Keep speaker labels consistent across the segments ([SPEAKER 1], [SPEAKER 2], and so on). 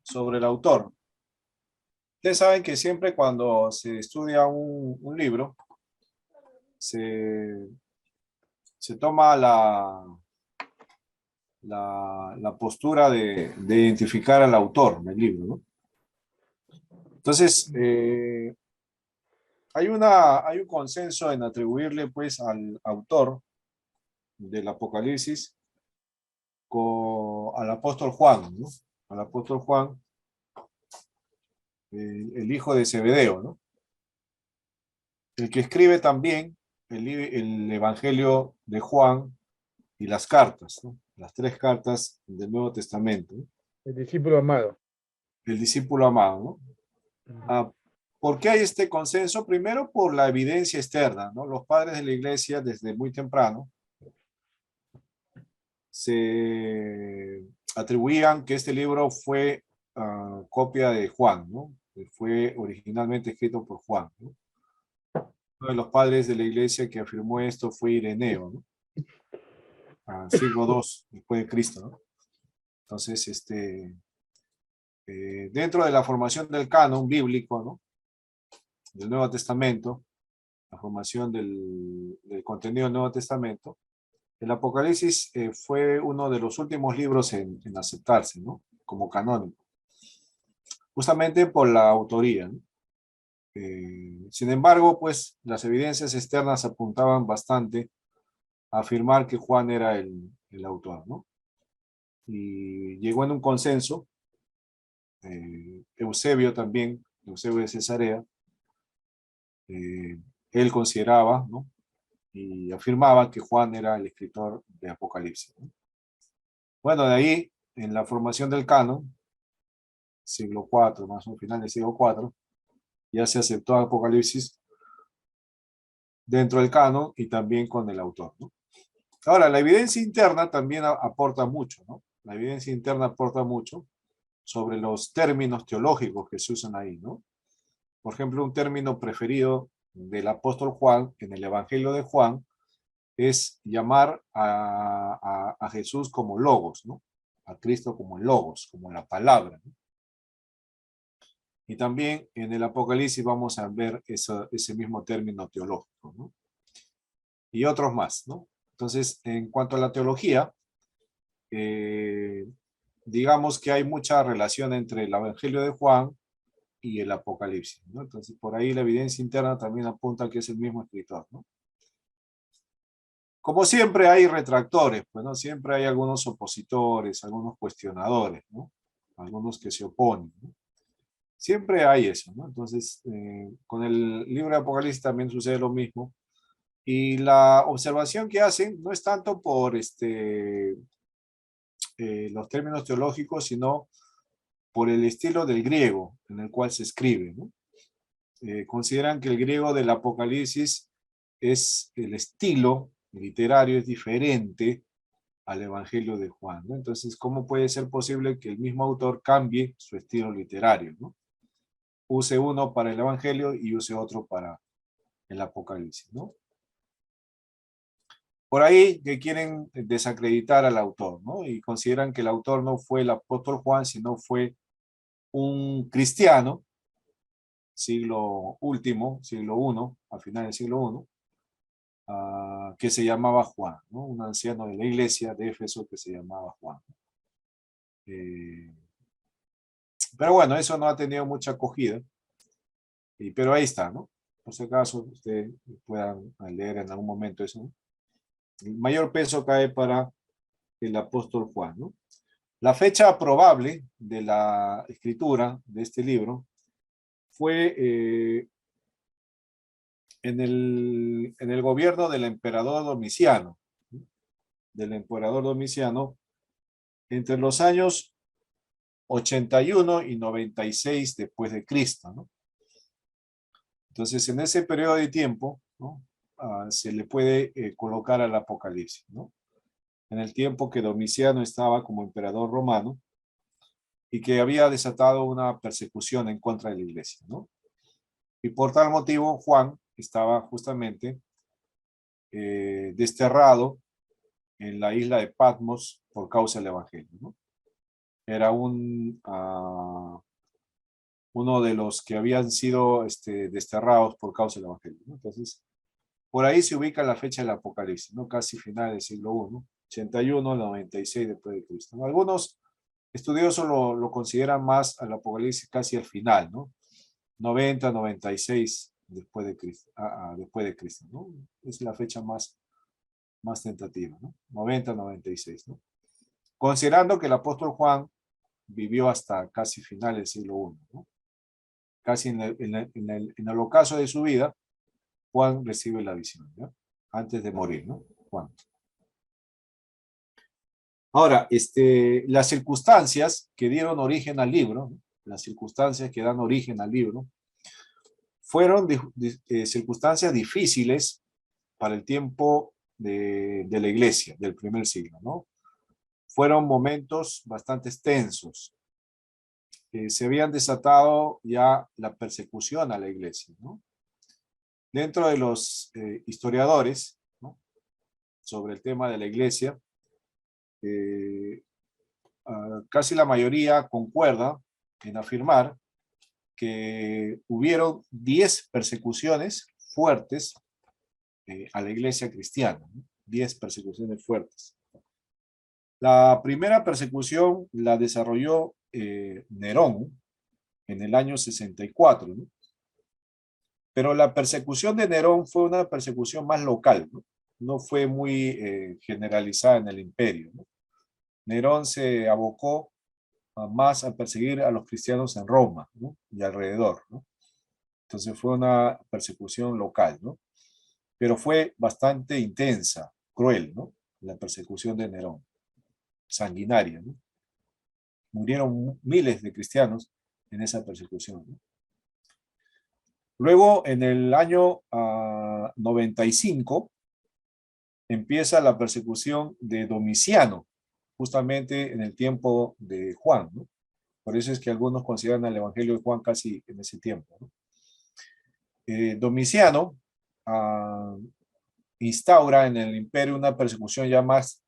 [SPEAKER 1] sobre el autor. Ustedes saben que siempre cuando se estudia un libro, se, se toma la postura de identificar al autor del libro, ¿no? Entonces, hay un consenso en atribuirle pues al autor del Apocalipsis al apóstol Juan, ¿no? Al apóstol Juan, el hijo de Zebedeo, ¿no? El que escribe también el Evangelio de Juan y las cartas, ¿no? Las tres cartas del Nuevo Testamento, ¿no?
[SPEAKER 2] El discípulo amado.
[SPEAKER 1] El discípulo amado, ¿no? Ah, ¿por qué hay este consenso? Primero, por la evidencia externa, ¿no? Los padres de la iglesia, desde muy temprano, se atribuían que este libro fue copia de Juan, ¿no? Que fue originalmente escrito por Juan, ¿no? Uno de los padres de la iglesia que afirmó esto fue Ireneo, ¿no? Siglo II después de Cristo, ¿no? Entonces, dentro de la formación del canon bíblico, ¿no? Del Nuevo Testamento, la formación del contenido del Nuevo Testamento, el Apocalipsis fue uno de los últimos libros en aceptarse, ¿no? Como canónico, justamente por la autoría, ¿no? Sin embargo, pues las evidencias externas apuntaban bastante a afirmar que Juan era el autor, ¿no? Y llegó en un consenso, Eusebio también, Eusebio de Cesarea, él consideraba, ¿no? Y afirmaba que Juan era el escritor de Apocalipsis, ¿no? Bueno, de ahí, en la formación del canon, siglo IV, más o menos final del siglo IV, ya se aceptó Apocalipsis dentro del canon y también con el autor, ¿no? Ahora, la evidencia interna también aporta mucho, ¿no? La evidencia interna aporta mucho sobre los términos teológicos que se usan ahí, ¿no? Por ejemplo, un término preferido del apóstol Juan en el Evangelio de Juan es llamar a Jesús como Logos, ¿no? A Cristo como el Logos, como la palabra, ¿no? Y también en el Apocalipsis vamos a ver ese mismo término teológico, ¿no? Y otros más, ¿no? Entonces, en cuanto a la teología, eh, digamos que hay mucha relación entre el Evangelio de Juan y el Apocalipsis, ¿no? Entonces, por ahí la evidencia interna también apunta a que es el mismo escritor, ¿no? Como siempre hay retractores, pues, ¿no? Siempre hay algunos opositores, algunos cuestionadores, ¿no? Algunos que se oponen, ¿no? Siempre hay eso, ¿no? Entonces, con el libro de Apocalipsis también sucede lo mismo. Y la observación que hacen no es tanto por los términos teológicos, sino por el estilo del griego en el cual se escribe, ¿no? Consideran que el griego del Apocalipsis es el estilo literario, es diferente al Evangelio de Juan, ¿no? Entonces, ¿cómo puede ser posible que el mismo autor cambie su estilo literario, ¿no? Use uno para el Evangelio y use otro para el Apocalipsis, ¿no? Por ahí que quieren desacreditar al autor, ¿no? Y consideran que el autor no fue el apóstol Juan, sino fue un cristiano, siglo último, siglo I, a final del siglo I, que se llamaba Juan, ¿no? Un anciano de la iglesia de Éfeso que se llamaba Juan. Eh, pero bueno, eso no ha tenido mucha acogida, pero ahí está, ¿no? Por si acaso ustedes puedan leer en algún momento eso, ¿no? El mayor peso cae para el apóstol Juan, ¿no? La fecha probable de la escritura de este libro fue en el gobierno del emperador Domiciano, ¿no? Del emperador Domiciano, entre los años 81 y 96 después de Cristo, ¿no? Entonces, en ese periodo de tiempo, ¿no? Se le puede colocar al Apocalipsis, ¿no? En el tiempo que Domiciano estaba como emperador romano y que había desatado una persecución en contra de la iglesia, ¿no? Y por tal motivo, Juan estaba justamente desterrado en la isla de Patmos por causa del Evangelio, ¿no? era uno de los que habían sido desterrados por causa del Evangelio, ¿no? Entonces, por ahí se ubica la fecha del Apocalipsis, ¿no? Casi final del siglo I, 81, 96 después de Cristo, ¿no? Algunos estudiosos lo consideran más al Apocalipsis casi al final, ¿no? 90, 96 después de Cristo, después de Cristo, ¿no? Es la fecha más tentativa, ¿no? 90, 96, ¿no? Considerando que el apóstol Juan vivió hasta casi final del siglo I, ¿no? Casi en el ocaso de su vida, Juan recibe la visión, ¿no? Antes de morir, ¿no? Juan. Ahora, las circunstancias que dieron origen al libro, ¿no? Las circunstancias que dan origen al libro, fueron circunstancias difíciles para el tiempo de la iglesia, del primer siglo, ¿no? Fueron momentos bastante tensos. Se habían desatado ya la persecución a la iglesia, ¿no? Dentro de los historiadores, ¿no? Sobre el tema de la iglesia, casi la mayoría concuerda en afirmar que hubieron 10 persecuciones fuertes a la iglesia cristiana, ¿no? 10 persecuciones fuertes. La primera persecución la desarrolló Nerón en el año 64, ¿no? Pero la persecución de Nerón fue una persecución más local, ¿no? No fue muy generalizada en el imperio, ¿no? Nerón se abocó más a perseguir a los cristianos en Roma, ¿no? Y alrededor, ¿no? Entonces fue una persecución local, ¿no? Pero fue bastante intensa, cruel, ¿no? La persecución de Nerón, sanguinaria, ¿no? Murieron miles de cristianos en esa persecución, ¿no? Luego, en el año 95, empieza la persecución de Domiciano, justamente en el tiempo de Juan, ¿no? Por eso es que algunos consideran el Evangelio de Juan casi en ese tiempo, ¿no? Domiciano instaura en el imperio una persecución ya más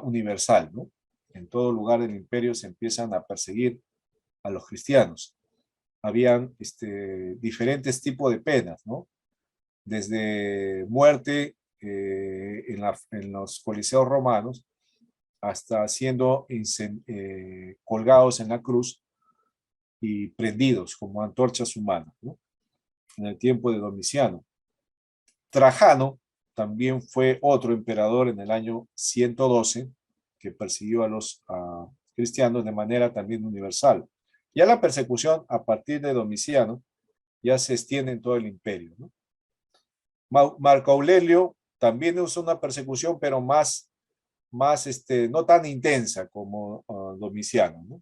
[SPEAKER 1] universal, ¿no? En todo lugar del imperio se empiezan a perseguir a los cristianos. Habían diferentes tipos de penas, ¿no? Desde muerte en los coliseos romanos hasta siendo colgados en la cruz y prendidos como antorchas humanas, ¿no? En el tiempo de Domiciano. Trajano también fue otro emperador en el año 112 que persiguió a los cristianos de manera también universal. Ya la persecución a partir de Domiciano ya se extiende en todo el imperio, ¿no? Marco Aurelio también usó una persecución, pero no tan intensa como Domiciano, ¿no?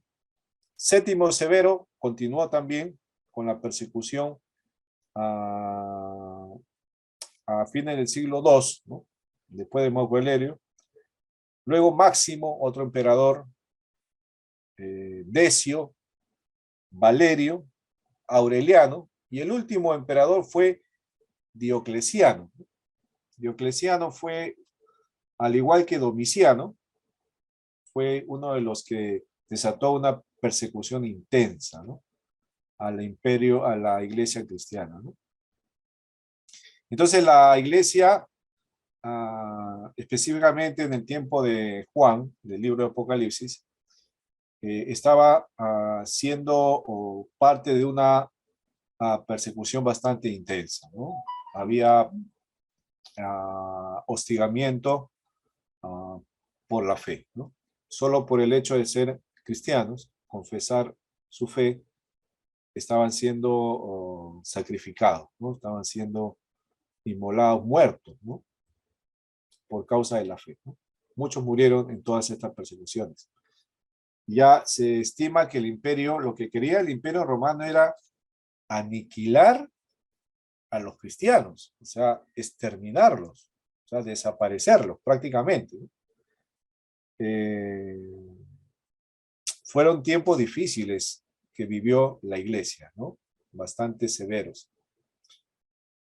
[SPEAKER 1] Séptimo Severo continuó también con la persecución a fines del siglo II, ¿no? Después de Marco Aurelio. Luego Máximo, otro emperador, Decio, Valerio, Aureliano, y el último emperador fue Diocleciano. Diocleciano fue, al igual que Domiciano, fue uno de los que desató una persecución intensa, ¿no? Al imperio, a la iglesia cristiana, ¿no? Entonces la iglesia, específicamente en el tiempo de Juan, del libro de Apocalipsis, estaba siendo parte de una persecución bastante intensa, ¿no? Había hostigamiento por la fe, ¿no? Solo por el hecho de ser cristianos, confesar su fe, estaban siendo sacrificados, ¿no? Estaban siendo inmolados, muertos, ¿no? Por causa de la fe, ¿no? Muchos murieron en todas estas persecuciones. Ya se estima que el imperio, lo que quería el imperio romano era aniquilar a los cristianos, o sea, exterminarlos, o sea, desaparecerlos prácticamente, ¿no? Fueron tiempos difíciles que vivió la iglesia, ¿no? Bastante severos.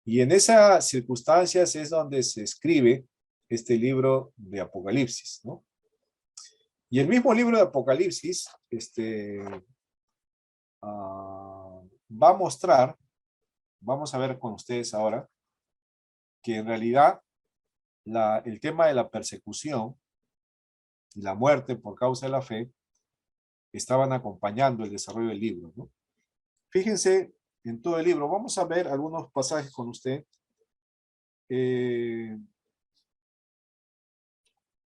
[SPEAKER 1] Y en esas circunstancias es donde se escribe este libro de Apocalipsis, ¿no? Y el mismo libro de Apocalipsis va a mostrar, vamos a ver con ustedes ahora, que en realidad el tema de la persecución y la muerte por causa de la fe estaban acompañando el desarrollo del libro, ¿no? Fíjense en todo el libro, vamos a ver algunos pasajes con usted.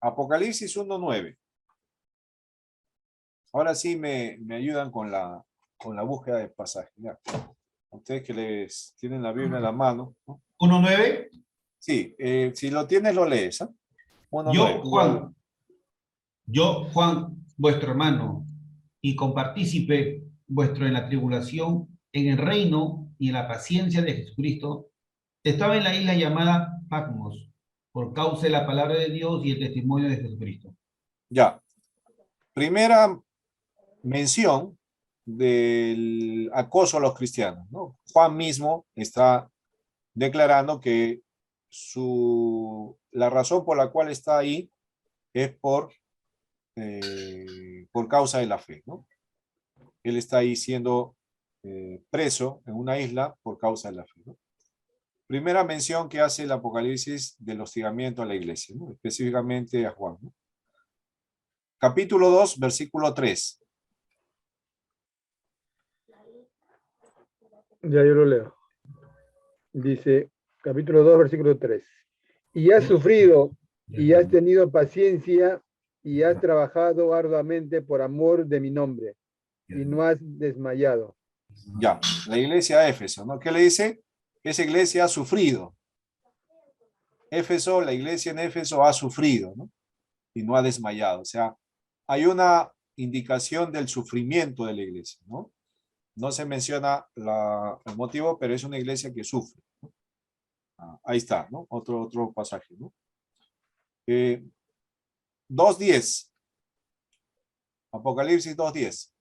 [SPEAKER 1] Apocalipsis 1:9. Ahora sí me ayudan con la búsqueda de pasajes. Ya. Ustedes que les tienen la Biblia en la mano, ¿no?
[SPEAKER 2] 1:9.
[SPEAKER 1] Sí, si lo tienes lo lees, ¿eh? 1:9.
[SPEAKER 2] Yo, Juan, vuestro hermano, y compartícipe vuestro en la tribulación, en el reino y en la paciencia de Jesucristo, estaba en la isla llamada Patmos, por causa de la palabra de Dios y el testimonio de Jesucristo.
[SPEAKER 1] Ya. Primera mención del acoso a los cristianos, ¿no? Juan mismo está declarando que la razón por la cual está ahí es por causa de la fe, ¿no? Él está ahí siendo preso en una isla por causa de la fe, ¿no? Primera mención que hace el Apocalipsis del hostigamiento a la iglesia, ¿no? Específicamente a Juan, ¿no? Capítulo 2, versículo 3.
[SPEAKER 3] Ya yo lo leo. Dice, capítulo 2, versículo 3. Y has sufrido, y has tenido paciencia, y has trabajado arduamente por amor de mi nombre, y no has desmayado.
[SPEAKER 1] Ya, la iglesia de Éfeso, ¿no? ¿Qué le dice? Esa iglesia ha sufrido. Éfeso, la iglesia en Éfeso ha sufrido, ¿no? Y no ha desmayado. O sea, hay una indicación del sufrimiento de la iglesia, ¿no? No se menciona el motivo, pero es una iglesia que sufre, ¿no? Ahí está, ¿no? Otro pasaje, ¿no? 2:10. Apocalipsis 2:10.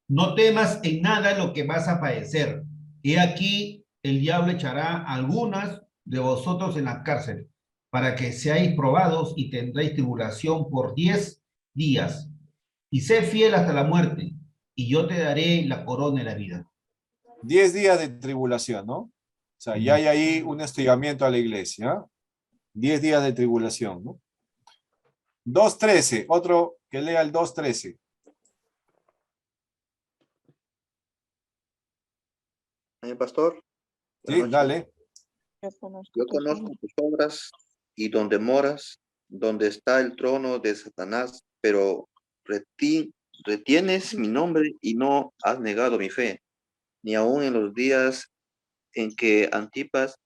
[SPEAKER 2] No temas en nada lo que vas a padecer. He aquí, el diablo echará a algunas de vosotros en la cárcel, para que seáis probados y tendréis tribulación por 10 días. Y sé fiel hasta la muerte, y yo te daré la corona de la vida.
[SPEAKER 1] 10 días de tribulación, ¿no? O sea, ya hay ahí un hostigamiento a la iglesia, ¿eh? 10 días de tribulación, ¿no? 2:13, otro que lea el 2:13.
[SPEAKER 4] Pastor.
[SPEAKER 1] Sí, dale.
[SPEAKER 4] Yo conozco tus obras y donde moras, donde está el trono de Satanás, pero retienes mi nombre y no has negado mi fe, ni aun en los días en que Antipas,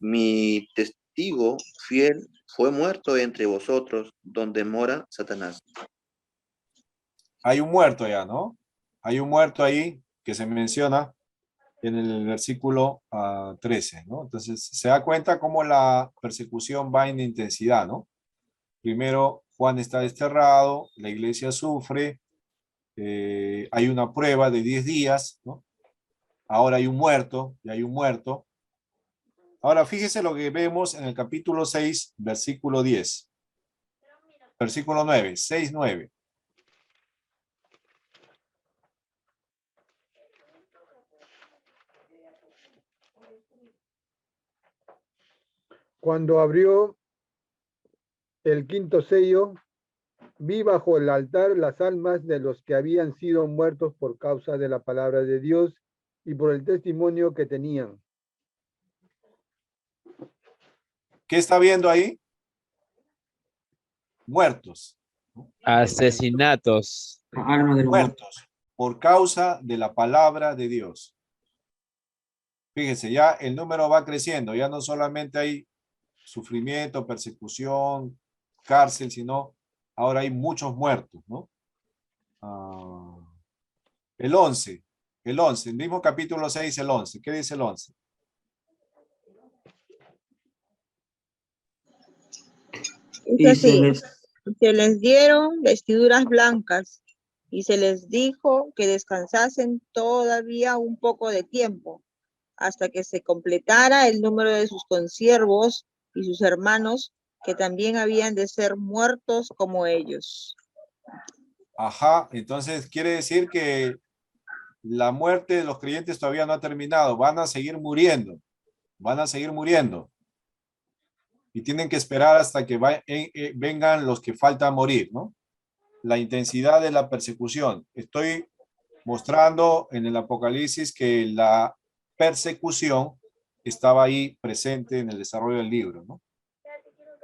[SPEAKER 4] mi testigo fiel, fue muerto entre vosotros, donde mora Satanás.
[SPEAKER 1] Hay un muerto ya, ¿no? Hay un muerto ahí que se menciona en el versículo 13, ¿no? Entonces se da cuenta cómo la persecución va en intensidad, ¿no? Primero Juan está desterrado, la iglesia sufre, hay una prueba de 10 días, ¿no? Ahora hay un muerto, y hay un muerto. Ahora fíjese lo que vemos en el capítulo 6, versículo 10. Versículo 9, 6:9.
[SPEAKER 3] Cuando abrió el quinto sello, vi bajo el altar las almas de los que habían sido muertos por causa de la palabra de Dios y por el testimonio que tenían.
[SPEAKER 1] ¿Qué está viendo ahí? Muertos.
[SPEAKER 5] Asesinatos.
[SPEAKER 6] Alma de los
[SPEAKER 1] muertos por causa de la palabra de Dios. Fíjense, ya el número va creciendo, ya no solamente hay sufrimiento, persecución, cárcel, sino ahora hay muchos muertos, ¿no? El 11, el mismo capítulo 6, el 11. ¿Qué dice el 11?
[SPEAKER 6] Y
[SPEAKER 7] se les dieron vestiduras blancas y se les dijo que descansasen todavía un poco de tiempo hasta que se completara el número de sus consiervos y sus hermanos que también habían de ser muertos como ellos.
[SPEAKER 1] Ajá, entonces quiere decir que la muerte de los creyentes todavía no ha terminado, van a seguir muriendo, y tienen que esperar hasta que vengan los que faltan morir, ¿no? La intensidad de la persecución. Estoy mostrando en el Apocalipsis que la persecución estaba ahí presente en el desarrollo del libro, ¿no?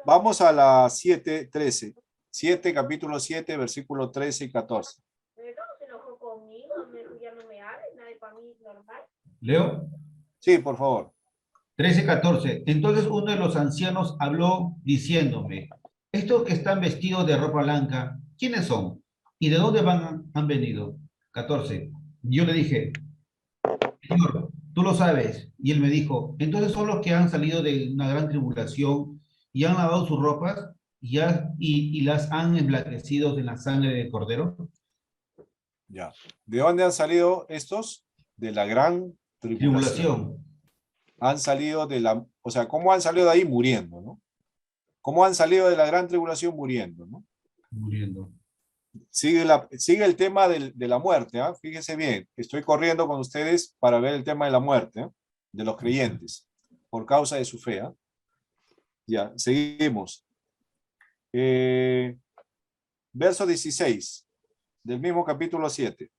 [SPEAKER 1] Vamos a la 7:13. 7, capítulo 7, versículo 13 y 14.
[SPEAKER 2] ¿Leo?
[SPEAKER 1] Sí, por favor.
[SPEAKER 2] 13:14. Entonces uno de los ancianos habló diciéndome, estos que están vestidos de ropa blanca, ¿quiénes son? ¿Y de dónde han venido? 14. Yo le dije, Señor, tú lo sabes. Y él me dijo, entonces son los que han salido de una gran tribulación y han lavado sus ropas y las han emblanquecido en la sangre del Cordero.
[SPEAKER 1] Ya. ¿De dónde han salido estos? De la gran tribulación. Han salido de la, o sea, ¿cómo han salido de ahí? Muriendo, ¿no? ¿Cómo han salido de la gran tribulación? Muriendo, ¿no?
[SPEAKER 2] Muriendo.
[SPEAKER 1] Sigue el tema de la muerte, ¿eh? Fíjense bien, estoy corriendo con ustedes para ver el tema de la muerte, ¿eh? De los creyentes, por causa de su fe, ¿eh? Ya, seguimos. Verso 16, del mismo capítulo 7.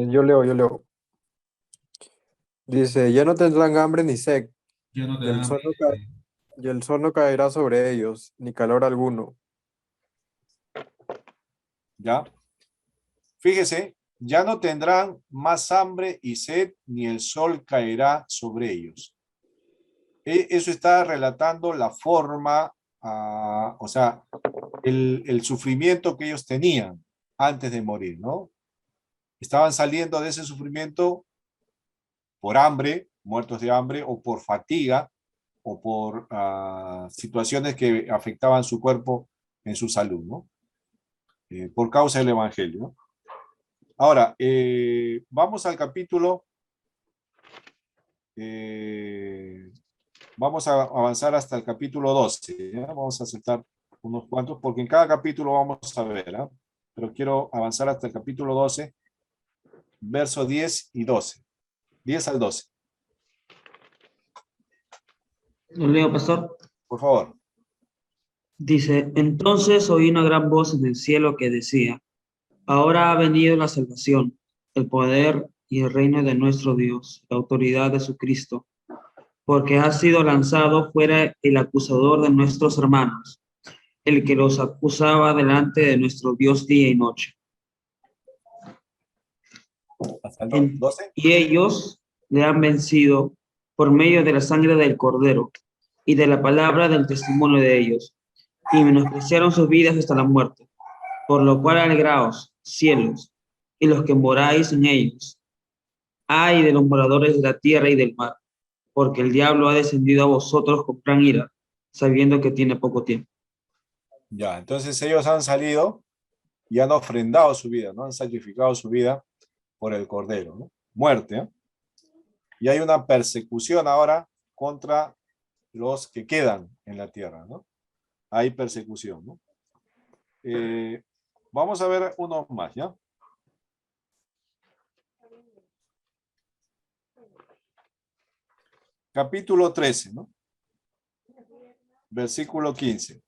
[SPEAKER 5] Yo leo. Dice, ya no tendrán hambre ni sed,
[SPEAKER 2] Yo no te
[SPEAKER 5] y el sol no caerá sobre ellos, ni calor alguno.
[SPEAKER 1] ¿Ya? Fíjese, ya no tendrán más hambre y sed, ni el sol caerá sobre ellos. Eso está relatando la forma, o sea, el sufrimiento que ellos tenían antes de morir, ¿no? Estaban saliendo de ese sufrimiento por hambre, muertos de hambre, o por fatiga, o por situaciones que afectaban su cuerpo en su salud, ¿no? Por causa del Evangelio, ¿no? Ahora, vamos al capítulo, vamos a avanzar hasta el capítulo 12, ¿ya? Vamos a aceptar unos cuantos, porque en cada capítulo vamos a ver, ¿eh? Pero quiero avanzar hasta el capítulo 12, verso 10 y 12. 10 al 12.
[SPEAKER 8] Lo leo, pastor.
[SPEAKER 1] Por favor.
[SPEAKER 8] Dice, entonces oí una gran voz en el cielo que decía, ahora ha venido la salvación, el poder y el reino de nuestro Dios, la autoridad de su Cristo, porque ha sido lanzado fuera el acusador de nuestros hermanos, el que los acusaba delante de nuestro Dios día y noche.
[SPEAKER 1] Hasta el 12.
[SPEAKER 8] Y ellos le han vencido por medio de la sangre del Cordero y de la palabra del testimonio de ellos, y menospreciaron sus vidas hasta la muerte. Por lo cual alegraos, cielos, y los que moráis en ellos. Ay de los moradores de la tierra y del mar, porque el diablo ha descendido a vosotros con gran ira, sabiendo que tiene poco tiempo.
[SPEAKER 1] Ya, entonces ellos han salido y han ofrendado su vida, ¿no? Han sacrificado su vida por el Cordero, ¿no? Muerte, ¿eh? Y hay una persecución ahora contra los que quedan en la tierra, ¿no? Hay persecución, ¿no? Vamos a ver uno más, ¿ya? Capítulo 13, ¿no? Versículo 15.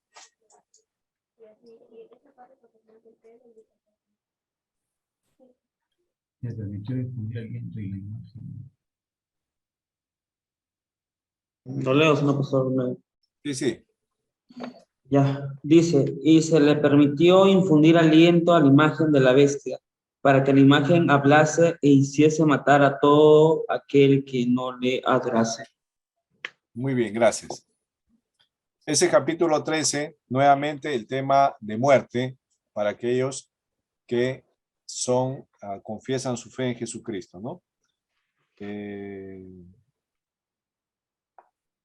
[SPEAKER 2] Se permitió difundir al viento y la imagen.
[SPEAKER 8] Lo leo, señor pastor. Lo leo.
[SPEAKER 1] Sí, sí.
[SPEAKER 8] Ya, dice, y se le permitió infundir aliento a la imagen de la bestia, para que la imagen hablase e hiciese matar a todo aquel que no le adorase.
[SPEAKER 1] Muy bien, gracias. Ese capítulo 13, nuevamente el tema de muerte para aquellos que son, confiesan su fe en Jesucristo, ¿no?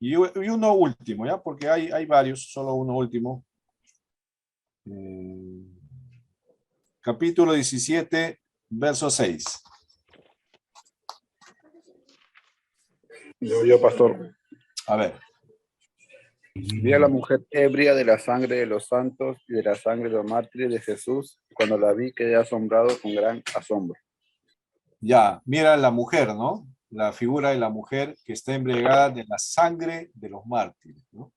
[SPEAKER 1] Y uno último, ¿ya? Porque hay varios, solo uno último. Capítulo 17, verso 6.
[SPEAKER 5] Yo, pastor.
[SPEAKER 1] A ver.
[SPEAKER 9] Vi a la mujer ebria de la sangre de los santos y de la sangre de los mártires de Jesús. Cuando la vi quedé asombrado con gran asombro.
[SPEAKER 1] Ya, mira la mujer, ¿no? La figura de la mujer que está embriagada de la sangre de los mártires, ¿no? O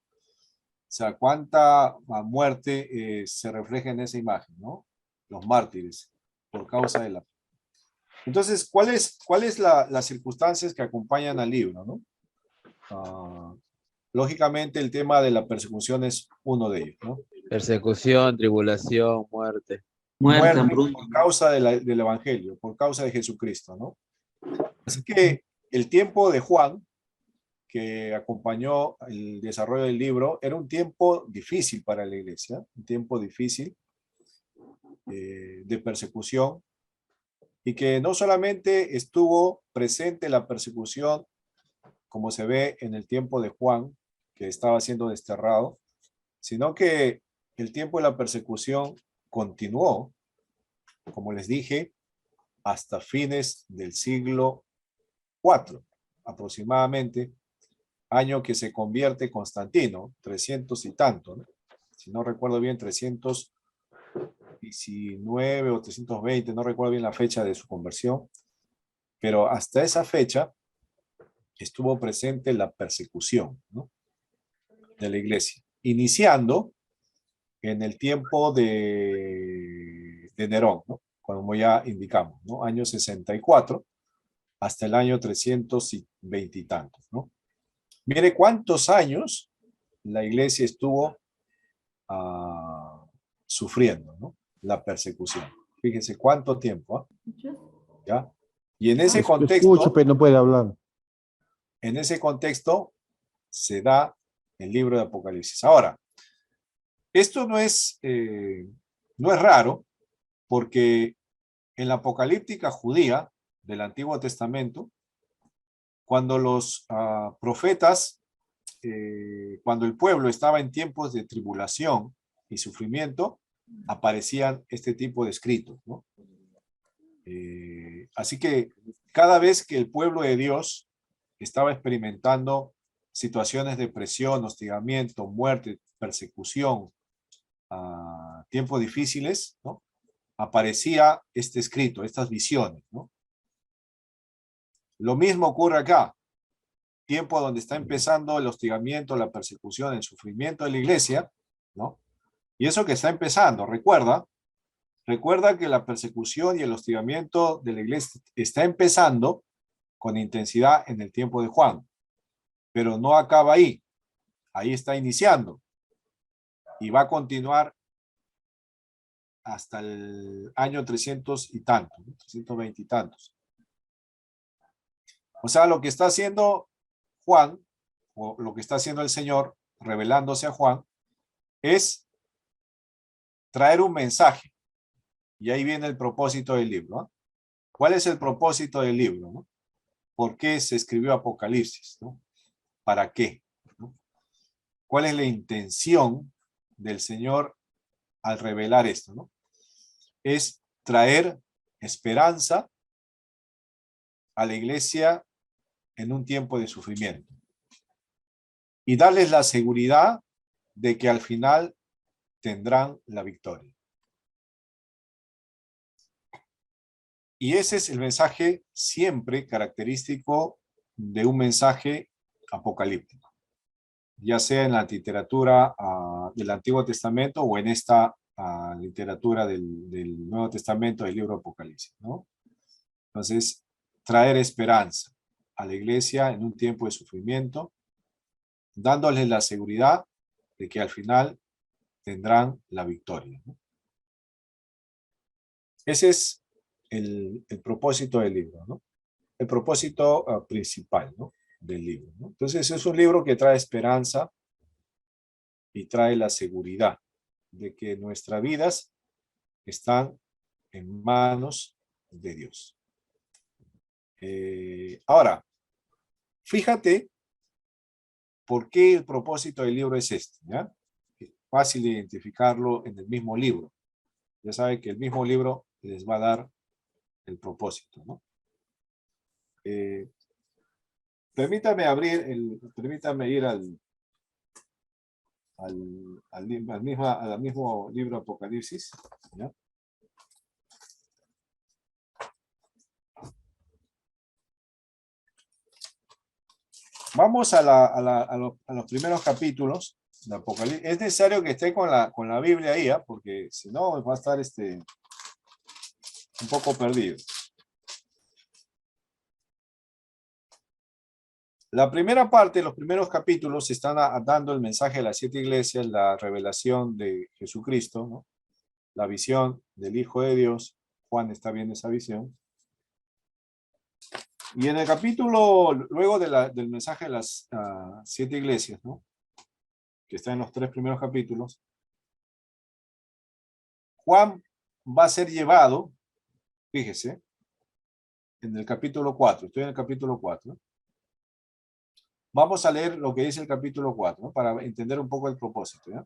[SPEAKER 1] sea, cuánta muerte se refleja en esa imagen, ¿no? Los mártires, por causa de la... Entonces, ¿cuál es las circunstancias que acompañan al libro, ¿no? Lógicamente, el tema de la persecución es uno de ellos, ¿no?
[SPEAKER 10] Persecución, tribulación, muerte.
[SPEAKER 8] Muerte,
[SPEAKER 1] Muerte
[SPEAKER 8] hambruna.
[SPEAKER 1] por causa del Evangelio, por causa de Jesucristo, ¿no? Así que el tiempo de Juan, que acompañó el desarrollo del libro, era un tiempo difícil para la iglesia, un tiempo difícil de persecución, y que no solamente estuvo presente la persecución, como se ve en el tiempo de Juan, que estaba siendo desterrado, sino que el tiempo de la persecución continuó, como les dije, hasta fines del siglo IV, aproximadamente, año que se convierte Constantino, 300 y tanto, ¿no? Si no recuerdo bien, 319 o 320, no recuerdo bien la fecha de su conversión, pero hasta esa fecha estuvo presente la persecución, ¿no? De la iglesia, iniciando en el tiempo de Nerón, ¿no? Como ya indicamos, ¿no? Año 64 hasta el año 320 y tantos, ¿no? Mire cuántos años la iglesia estuvo sufriendo, ¿no? La persecución. Fíjense cuánto tiempo, ¿ya? Y en ese contexto,
[SPEAKER 11] Escucho, pero no puede hablar.
[SPEAKER 1] en ese contexto se da el libro de Apocalipsis. Ahora, esto no es raro, porque en la apocalíptica judía del Antiguo Testamento, cuando los profetas, cuando el pueblo estaba en tiempos de tribulación y sufrimiento, aparecían este tipo de escritos, ¿no? Así que cada vez que el pueblo de Dios estaba experimentando situaciones de presión, hostigamiento, muerte, persecución, tiempos difíciles, ¿no? Aparecía este escrito, estas visiones, ¿no? Lo mismo ocurre acá, tiempo donde está empezando el hostigamiento, la persecución, el sufrimiento de la iglesia, ¿no? Y eso que está empezando, recuerda que la persecución y el hostigamiento de la iglesia está empezando con intensidad en el tiempo de Juan, pero no acaba ahí, ahí está iniciando y va a continuar hasta el año 300 y tantos, 320 y tantos. O sea, lo que está haciendo Juan, o lo que está haciendo el Señor, revelándose a Juan, es traer un mensaje. Y ahí viene el propósito del libro, ¿no? ¿Cuál es el propósito del libro, no? ¿Por qué se escribió Apocalipsis, no? ¿Para qué, no? ¿Cuál es la intención del Señor al revelar esto, no? Es traer esperanza a la iglesia en un tiempo de sufrimiento y darles la seguridad de que al final tendrán la victoria. Y ese es el mensaje siempre característico de un mensaje apocalíptico, ya sea en la literatura del Antiguo Testamento o en esta literatura del Nuevo Testamento, del libro Apocalipsis, ¿no? Entonces, traer esperanza a la iglesia en un tiempo de sufrimiento, dándoles la seguridad de que al final tendrán la victoria, ¿no? Ese es el propósito del libro, ¿no? El propósito principal, ¿no? Del libro, ¿no? Entonces es un libro que trae esperanza y trae la seguridad de que nuestras vidas están en manos de Dios. Ahora, fíjate por qué el propósito del libro es este, ¿ya? Es fácil de identificarlo en el mismo libro. Ya saben que el mismo libro les va a dar el propósito, ¿no? Permítame ir al mismo libro Apocalipsis. ¿Ya? Vamos a los primeros capítulos de Apocalipsis. Es necesario que esté con la Biblia ahí, ¿eh? Porque si no va a estar un poco perdido. La primera parte, los primeros capítulos, están dando el mensaje de las 7 iglesias, la revelación de Jesucristo, ¿no? La visión del Hijo de Dios. Juan está viendo esa visión. Y en el capítulo, luego del mensaje de las 7 iglesias, ¿no? Que está en los 3 primeros capítulos, Juan va a ser llevado, fíjese, en el capítulo 4. Estoy en el capítulo 4. Vamos a leer lo que dice el capítulo 4, ¿no? Para entender un poco el propósito, ¿ya?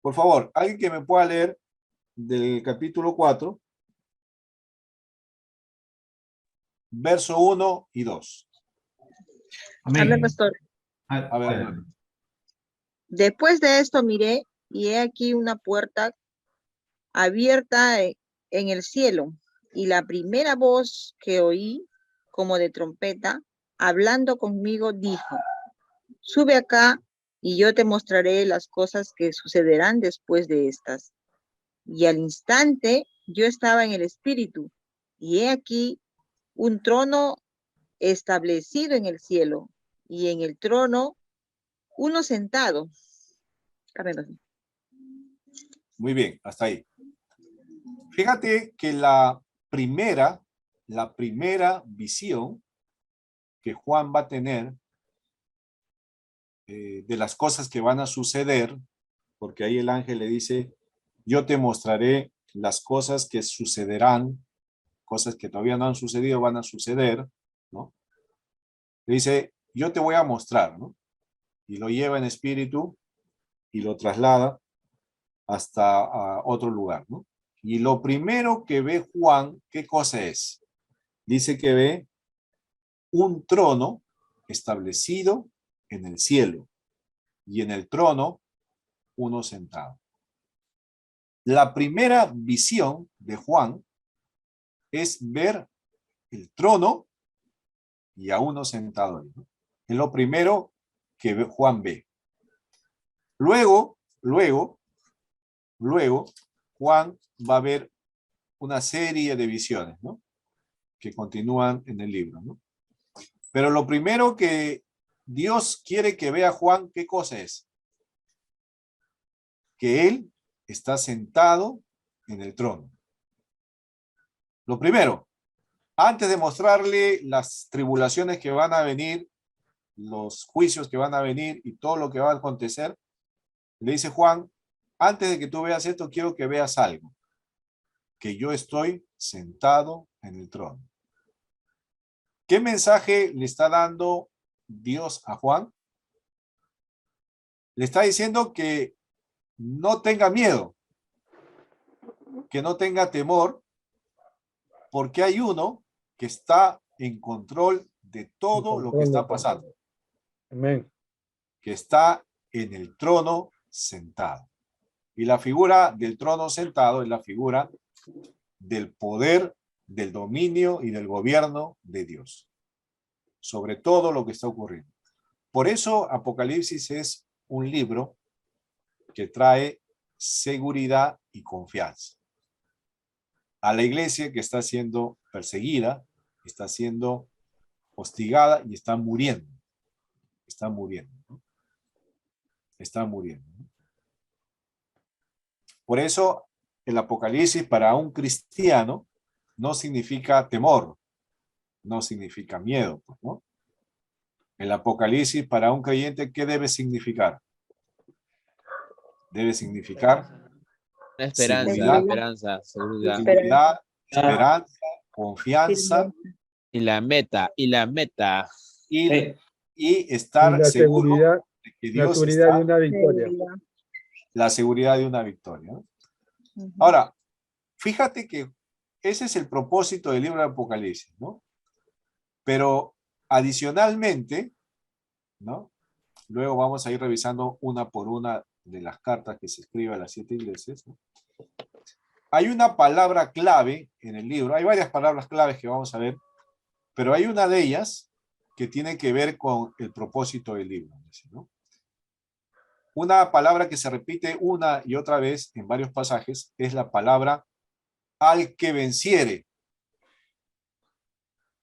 [SPEAKER 1] Por favor, alguien que me pueda leer del capítulo 4, verso 1 y 2.
[SPEAKER 7] Amén, pastor.
[SPEAKER 1] A ver, hermano.
[SPEAKER 7] Después de esto miré, y he aquí una puerta abierta en el cielo, y la primera voz que oí, como de trompeta, hablando conmigo, dijo: sube acá, y yo te mostraré las cosas que sucederán después de estas. Y al instante yo estaba en el espíritu, y he aquí un trono establecido en el cielo, y en el trono uno sentado.
[SPEAKER 1] Muy bien, hasta ahí. Fíjate que la primera visión que Juan va a tener de las cosas que van a suceder, porque ahí el ángel le dice: yo te mostraré las cosas que sucederán, cosas que todavía no han sucedido, van a suceder, ¿no? Le dice: yo te voy a mostrar, ¿no? Y lo lleva en espíritu y lo traslada hasta otro lugar, ¿no? Y lo primero que ve Juan, ¿qué cosa es? Dice que ve un trono establecido en el cielo, y en el trono uno sentado. La primera visión de Juan es ver el trono y a uno sentado ahí, ¿no? Es lo primero que Juan ve. Luego, Juan va a ver una serie de visiones, ¿no? Que continúan en el libro, ¿no? Pero lo primero que Dios quiere que vea Juan, ¿qué cosa es? Que él está sentado en el trono. Lo primero, antes de mostrarle las tribulaciones que van a venir, los juicios que van a venir y todo lo que va a acontecer, le dice Juan: antes de que tú veas esto, quiero que veas algo, que yo estoy sentado en el trono. ¿Qué mensaje le está dando Dios a Juan? Le está diciendo que no tenga miedo, que no tenga temor, porque hay uno que está en control de todo lo que está pasando.
[SPEAKER 3] Amén.
[SPEAKER 1] Que está en el trono sentado. Y la figura del trono sentado es la figura del poder, del dominio y del gobierno de Dios sobre todo lo que está ocurriendo. Por eso Apocalipsis es un libro que trae seguridad y confianza a la iglesia que está siendo perseguida, está siendo hostigada y está muriendo. Está muriendo. Está muriendo. Por eso el Apocalipsis para un cristiano no significa temor, no significa miedo, ¿no? El Apocalipsis para un creyente, ¿qué debe significar? Debe significar
[SPEAKER 10] Una esperanza,
[SPEAKER 1] seguridad,
[SPEAKER 10] esperanza, seguridad.
[SPEAKER 1] seguridad, esperanza, confianza
[SPEAKER 10] Y la meta.
[SPEAKER 1] y
[SPEAKER 3] Y
[SPEAKER 1] estar
[SPEAKER 3] la
[SPEAKER 1] seguro
[SPEAKER 3] seguridad,
[SPEAKER 1] de que
[SPEAKER 3] la
[SPEAKER 1] Dios
[SPEAKER 3] seguridad
[SPEAKER 1] está,
[SPEAKER 3] de una victoria.
[SPEAKER 1] la seguridad de una victoria, ¿no? Ahora, fíjate que ese es el propósito del libro de Apocalipsis, ¿no? Pero adicionalmente, ¿no? Luego vamos a ir revisando una por una de las cartas que se escribe a las 7 iglesias, ¿no? Hay una palabra clave en el libro, hay varias palabras claves que vamos a ver, pero hay una de ellas que tiene que ver con el propósito del libro, ¿no? Una palabra que se repite una y otra vez en varios pasajes es la palabra al que venciere.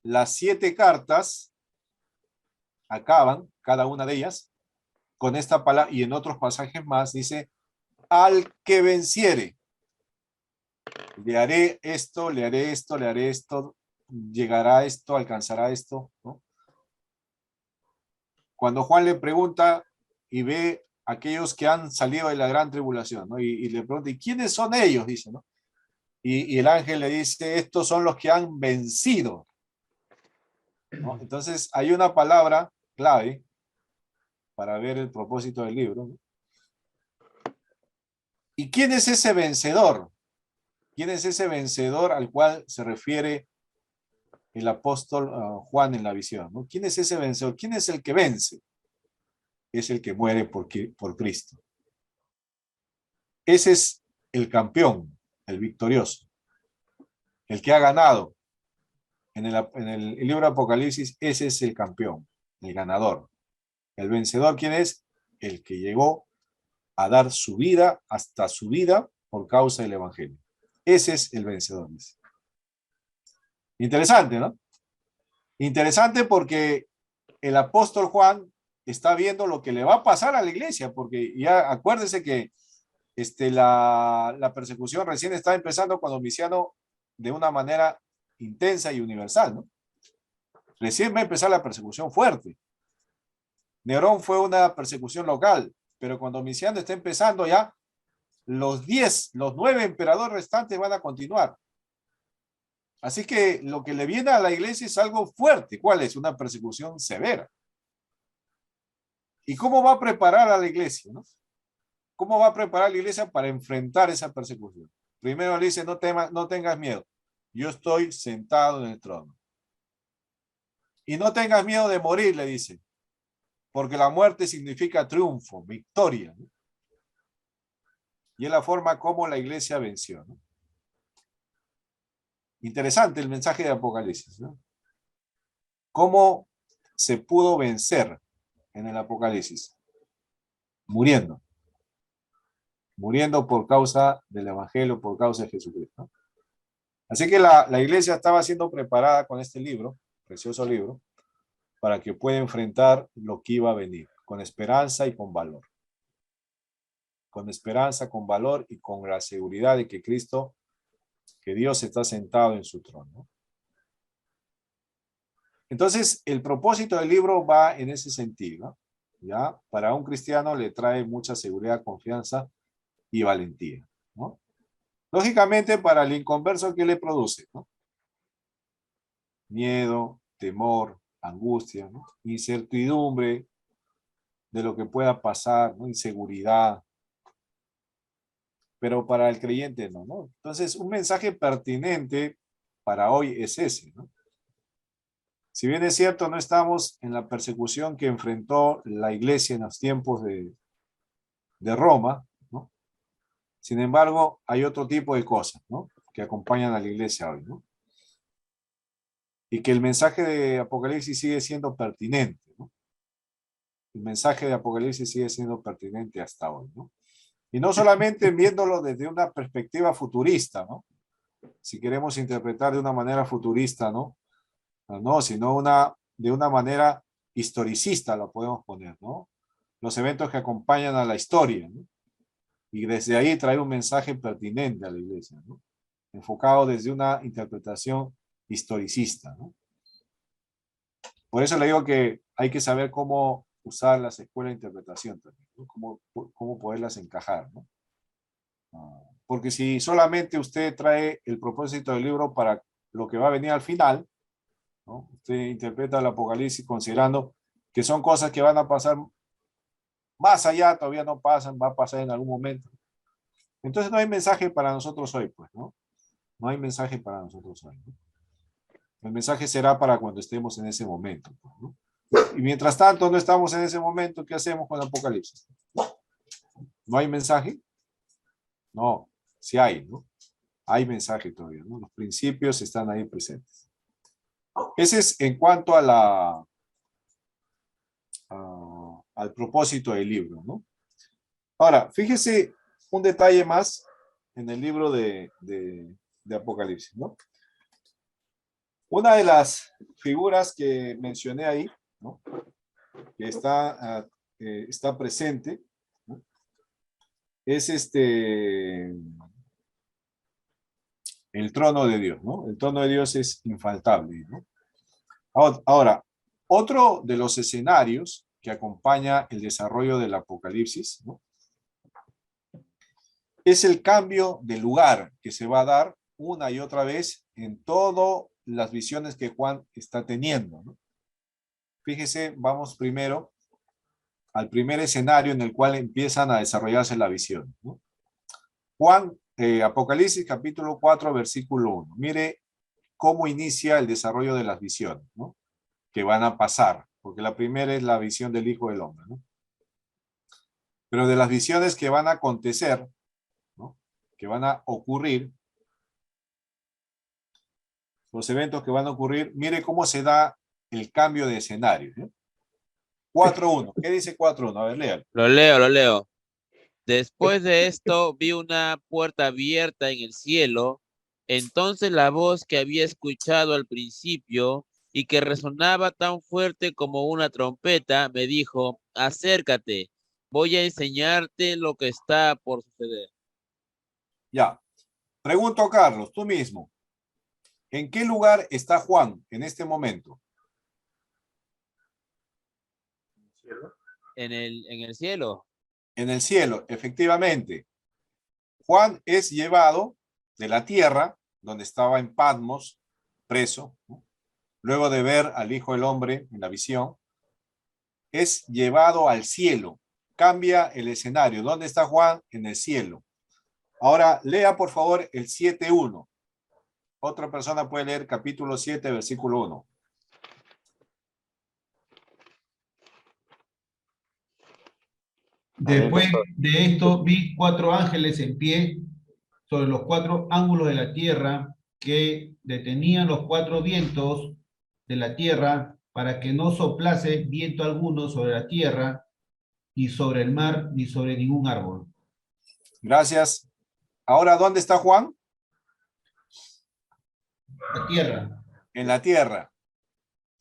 [SPEAKER 1] Las 7 cartas acaban, cada una de ellas, con esta palabra, y en otros pasajes más dice, al que venciere. Le haré esto, le haré esto, le haré esto, llegará esto, alcanzará esto, ¿no? Cuando Juan le pregunta y ve a aquellos que han salido de la gran tribulación, ¿no? Y le pregunta, ¿y quiénes son ellos? Dice, ¿no? Y el ángel le dice, estos son los que han vencido, ¿no? Entonces hay una palabra clave para ver el propósito del libro, ¿no? ¿Y quién es ese vencedor? ¿Quién es ese vencedor al cual se refiere el apóstol Juan en la visión, ¿no? ¿Quién es ese vencedor? ¿Quién es el que vence? Es el que muere por Cristo. Ese es el campeón, el victorioso, el que ha ganado. En el libro de Apocalipsis, ese es el campeón, el ganador. El vencedor, ¿quién es? El que llegó a dar su vida, hasta su vida, por causa del evangelio. Ese es el vencedor. Interesante, ¿no? Interesante porque el apóstol Juan está viendo lo que le va a pasar a la iglesia, porque ya acuérdense que la persecución recién está empezando con Domiciano de una manera intensa y universal, ¿no? Recién va a empezar la persecución fuerte. Nerón fue una persecución local, pero cuando Domiciano está empezando ya, los 9 emperadores restantes van a continuar. Así que lo que le viene a la iglesia es algo fuerte. ¿Cuál es? Una persecución severa. ¿Y cómo va a preparar a la iglesia, no? ¿Cómo va a preparar la iglesia para enfrentar esa persecución? Primero le dice, no tengas miedo. Yo estoy sentado en el trono. Y no tengas miedo de morir, le dice. Porque la muerte significa triunfo, victoria, ¿no? Y es la forma como la iglesia venció, ¿no? Interesante el mensaje de Apocalipsis, ¿no? ¿Cómo se pudo vencer en el Apocalipsis? Muriendo. Muriendo por causa del Evangelio, por causa de Jesucristo, ¿no? Así que la iglesia estaba siendo preparada con este libro, precioso libro, para que pueda enfrentar lo que iba a venir, con esperanza y con valor. Con esperanza, con valor y con la seguridad de que Cristo, que Dios está sentado en su trono. Entonces, el propósito del libro va en ese sentido, ¿ya? Para un cristiano le trae mucha seguridad, confianza y valentía, ¿no? Lógicamente, para el inconverso, ¿qué le produce, no? Miedo, temor, angustia, ¿no? Incertidumbre de lo que pueda pasar, ¿no? Inseguridad. Pero para el creyente no, ¿no? Entonces, un mensaje pertinente para hoy es ese, ¿no? Si bien es cierto, no estamos en la persecución que enfrentó la iglesia en los tiempos de Roma, ¿no? Sin embargo, hay otro tipo de cosas, ¿no? Que acompañan a la iglesia hoy, ¿no? Y que el mensaje de Apocalipsis sigue siendo pertinente, ¿no? El mensaje de Apocalipsis sigue siendo pertinente hasta hoy, ¿no? Y no solamente viéndolo desde una perspectiva futurista, ¿no? Si queremos interpretar de una manera futurista, ¿no? No, sino de una manera historicista lo podemos poner, ¿no? Los eventos que acompañan a la historia, ¿no? Y desde ahí traer un mensaje pertinente a la iglesia, ¿no? Enfocado desde una interpretación historicista, ¿no? Por eso le digo que hay que saber cómo usar las escuelas de interpretación también, ¿no? Cómo poderlas encajar, ¿no? Porque si solamente usted trae el propósito del libro para lo que va a venir al final, ¿no? Usted interpreta el Apocalipsis considerando que son cosas que van a pasar más allá, todavía no pasan, va a pasar en algún momento. Entonces no hay mensaje para nosotros hoy, pues, ¿no? No hay mensaje para nosotros hoy, ¿no? El mensaje será para cuando estemos en ese momento, pues, ¿no? Y mientras tanto no estamos en ese momento, ¿qué hacemos con Apocalipsis? ¿No hay mensaje? No, sí hay, ¿no? Hay mensaje todavía, ¿no? Los principios están ahí presentes. Ese es en cuanto a al propósito del libro, ¿no? Ahora, fíjese un detalle más en el libro de Apocalipsis, ¿no? Una de las figuras que mencioné ahí, ¿no? Que está presente, ¿no? Es el trono de Dios, ¿no? El trono de Dios es infaltable, ¿no? Ahora, otro de los escenarios que acompaña el desarrollo del Apocalipsis, ¿no? Es el cambio de lugar que se va a dar una y otra vez en todas las visiones que Juan está teniendo, ¿no? Fíjese, vamos primero al primer escenario en el cual empiezan a desarrollarse la visión, ¿no? Apocalipsis capítulo 4, versículo 1. Mire cómo inicia el desarrollo de las visiones, ¿no? Que van a pasar, porque la primera es la visión del Hijo del Hombre, ¿no? Pero de las visiones que van a acontecer, ¿no? Que van a ocurrir, los eventos que van a ocurrir, mire cómo se da el cambio de escenario, ¿no? 4.1. ¿Qué dice 4.1? A ver, léalo.
[SPEAKER 10] Lo leo. Después de esto vi una puerta abierta en el cielo. Entonces la voz que había escuchado al principio y que resonaba tan fuerte como una trompeta me dijo: acércate, voy a enseñarte lo que está por suceder.
[SPEAKER 1] Ya. Pregunto, Carlos, tú mismo. ¿En qué lugar está Juan en este momento?
[SPEAKER 10] En el cielo.
[SPEAKER 1] En el cielo, efectivamente. Juan es llevado de la tierra, donde estaba en Patmos, preso, ¿no? Luego de ver al Hijo del Hombre en la visión, es llevado al cielo. Cambia el escenario. ¿Dónde está Juan? En el cielo. Ahora, lea por favor el 7.1. Otra persona puede leer capítulo 7, versículo 1.
[SPEAKER 2] Después de esto vi 4 ángeles en pie sobre los 4 ángulos de la tierra que detenían los 4 vientos de la tierra para que no soplase viento alguno sobre la tierra, ni sobre el mar, ni sobre ningún árbol.
[SPEAKER 1] Gracias. Ahora, ¿dónde está Juan?
[SPEAKER 2] La tierra.
[SPEAKER 1] En la tierra,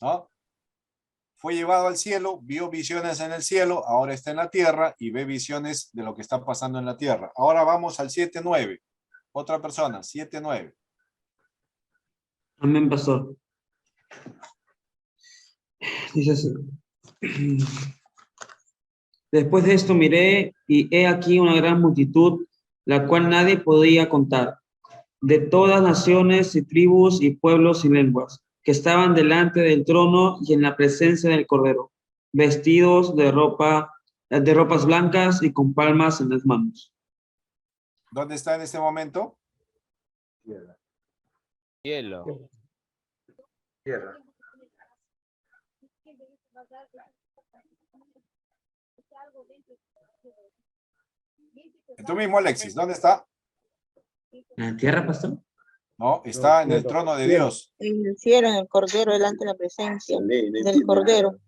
[SPEAKER 1] ¿no? Fue llevado al cielo, vio visiones en el cielo, ahora está en la tierra y ve visiones de lo que está pasando en la tierra. Ahora vamos al 7.9. Otra persona, 7.9.
[SPEAKER 8] Amén, pastor. Dice así. Después de esto miré y he aquí una gran multitud, la cual nadie podía contar, de todas naciones y tribus y pueblos y lenguas, que estaban delante del trono y en la presencia del Cordero, vestidos de ropas blancas y con palmas en las manos.
[SPEAKER 1] ¿Dónde está en este momento?
[SPEAKER 10] Cielo.
[SPEAKER 3] Tierra.
[SPEAKER 1] Tú mismo, Alexis, ¿dónde está?
[SPEAKER 8] ¿En la tierra, pastor?
[SPEAKER 1] No, está en el
[SPEAKER 3] cielo,
[SPEAKER 1] trono de
[SPEAKER 3] cielo.
[SPEAKER 1] Dios.
[SPEAKER 7] En el cielo, en el Cordero, delante de la presencia del Cordero.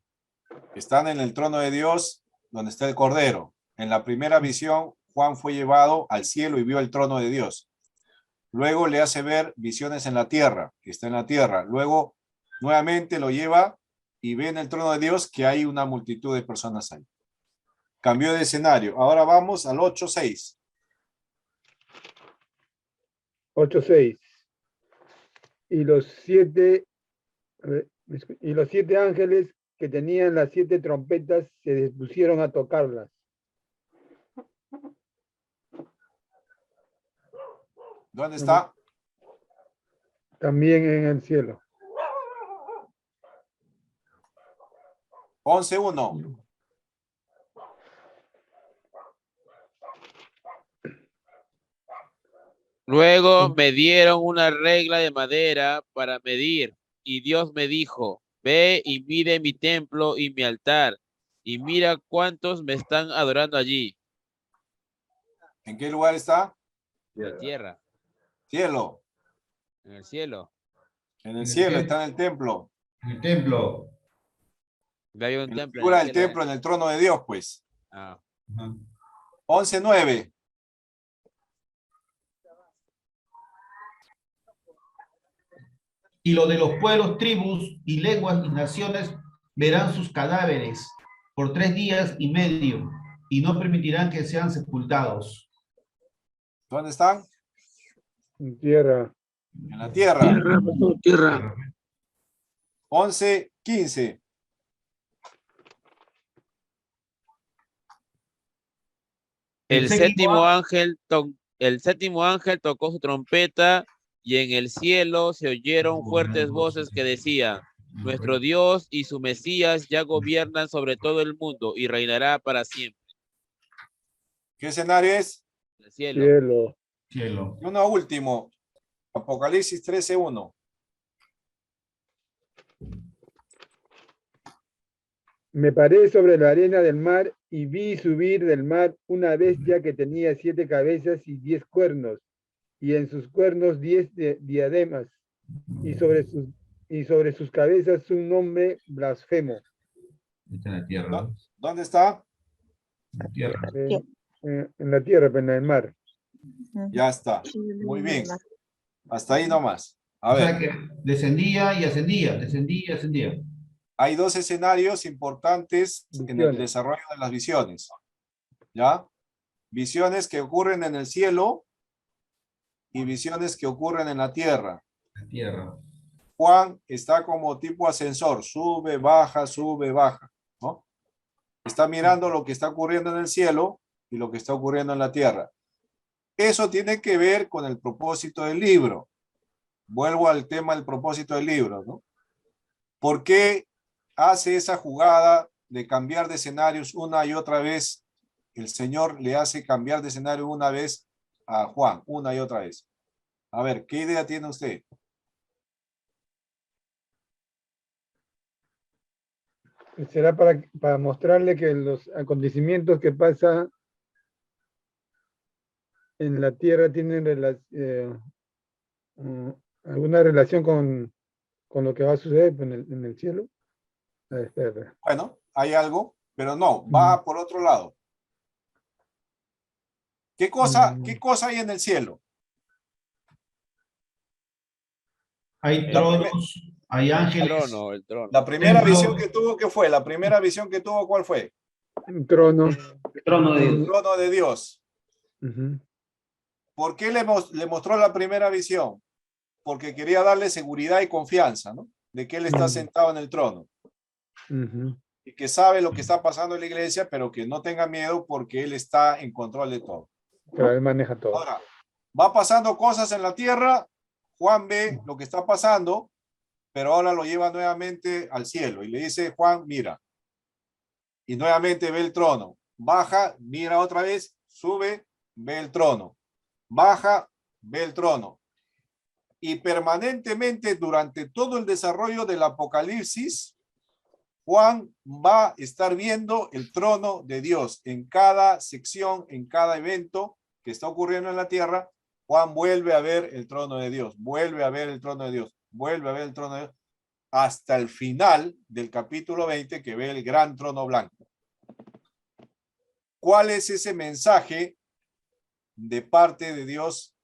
[SPEAKER 1] Están en el trono de Dios, donde está el Cordero. En la primera visión, Juan fue llevado al cielo y vio el trono de Dios. Luego le hace ver visiones en la tierra, que está en la tierra. Luego, nuevamente lo lleva y ve en el trono de Dios que hay una multitud de personas ahí. Cambió de escenario. Ahora vamos al 8.6.
[SPEAKER 3] 8:6. Y los 7 ángeles que tenían las 7 trompetas se dispusieron a tocarlas.
[SPEAKER 1] ¿Dónde está?
[SPEAKER 3] También en el cielo.
[SPEAKER 1] 11.1.
[SPEAKER 10] Luego me dieron una regla de madera para medir, y Dios me dijo: ve y mire mi templo y mi altar, y mira cuántos me están adorando allí,
[SPEAKER 1] ¿En qué lugar está?
[SPEAKER 10] en la tierra,
[SPEAKER 1] Cielo.
[SPEAKER 10] en el cielo.
[SPEAKER 1] En el cielo está en el templo.
[SPEAKER 2] En el templo.
[SPEAKER 10] Ve, hay un
[SPEAKER 1] En la
[SPEAKER 10] templo en
[SPEAKER 1] figura
[SPEAKER 10] el
[SPEAKER 1] del
[SPEAKER 10] cielo.
[SPEAKER 1] templo, en el trono de Dios, pues.
[SPEAKER 10] Ah.
[SPEAKER 1] 11:9.
[SPEAKER 2] Y lo de los pueblos, tribus y lenguas y naciones verán sus cadáveres por 3 días y medio y no permitirán que sean sepultados.
[SPEAKER 1] ¿Dónde están?
[SPEAKER 3] En tierra.
[SPEAKER 1] En la tierra.
[SPEAKER 6] Tierra, pastor, tierra.
[SPEAKER 1] 11:15.
[SPEAKER 10] El séptimo ángel tocó su trompeta y en el cielo se oyeron fuertes voces que decían: nuestro Dios y su Mesías ya gobiernan sobre todo el mundo y reinará para siempre.
[SPEAKER 1] ¿Qué escenario es?
[SPEAKER 10] El cielo.
[SPEAKER 3] Cielo.
[SPEAKER 2] Cielo.
[SPEAKER 1] Y uno último. Apocalipsis 13:1.
[SPEAKER 3] Me paré sobre la arena del mar y vi subir del mar una bestia que tenía 7 cabezas y 10 cuernos, y en sus cuernos 10 diademas, y sobre sus cabezas un nombre blasfemo.
[SPEAKER 2] Está en la tierra.
[SPEAKER 1] ¿Dónde está?
[SPEAKER 2] En la tierra.
[SPEAKER 3] En la tierra, pero en el mar.
[SPEAKER 1] Ya está. Muy bien. Hasta ahí nomás. A
[SPEAKER 2] O sea
[SPEAKER 1] ver.
[SPEAKER 2] que descendía y ascendía, descendía y ascendía.
[SPEAKER 1] Hay dos escenarios importantes en el desarrollo de las visiones. ¿Ya? Visiones que ocurren en el cielo y visiones que ocurren en la tierra.
[SPEAKER 2] La tierra.
[SPEAKER 1] Juan está como tipo ascensor, sube, baja, ¿no? Está mirando lo que está ocurriendo en el cielo y lo que está ocurriendo en la tierra. Eso tiene que ver con el propósito del libro. Vuelvo al tema del propósito del libro, ¿no? ¿Por qué hace esa jugada de cambiar de escenarios una y otra vez? El Señor le hace cambiar de escenario una vez a Juan, una y otra vez. A ver, ¿qué idea tiene usted?
[SPEAKER 3] Será para mostrarle que los acontecimientos que pasan en la tierra tienen alguna relación con lo que va a suceder en el cielo. Espera.
[SPEAKER 1] Bueno, hay algo, pero no, va por otro lado. ¿Qué cosa hay en el cielo?
[SPEAKER 2] Hay tronos, hay ángeles.
[SPEAKER 10] El trono.
[SPEAKER 1] La primera
[SPEAKER 2] Templo.
[SPEAKER 1] visión que tuvo, ¿qué fue? La primera visión que tuvo, ¿cuál fue?
[SPEAKER 3] Un trono.
[SPEAKER 8] El trono de
[SPEAKER 1] El
[SPEAKER 8] Dios.
[SPEAKER 1] trono de Dios.
[SPEAKER 3] Ujú.
[SPEAKER 1] ¿Por qué le mostró la primera visión? Porque quería darle seguridad y confianza, ¿no? De que él está sentado en el trono.
[SPEAKER 3] Ujú.
[SPEAKER 1] Y que sabe lo que está pasando en la iglesia, pero que no tenga miedo porque él está en control de todo.
[SPEAKER 3] Pero él maneja todo.
[SPEAKER 1] Ahora, va pasando cosas en la tierra, Juan ve lo que está pasando, pero ahora lo lleva nuevamente al cielo y le dice: Juan, mira. Y nuevamente ve el trono. Baja, mira otra vez, sube, ve el trono. Baja, ve el trono. Y permanentemente durante todo el desarrollo del Apocalipsis, Juan va a estar viendo el trono de Dios en cada sección, en cada evento que está ocurriendo en la tierra. Juan vuelve a ver el trono de Dios, vuelve a ver el trono de Dios, vuelve a ver el trono de Dios, hasta el final del capítulo 20 que ve el gran trono blanco. ¿Cuál es ese mensaje de parte de Dios?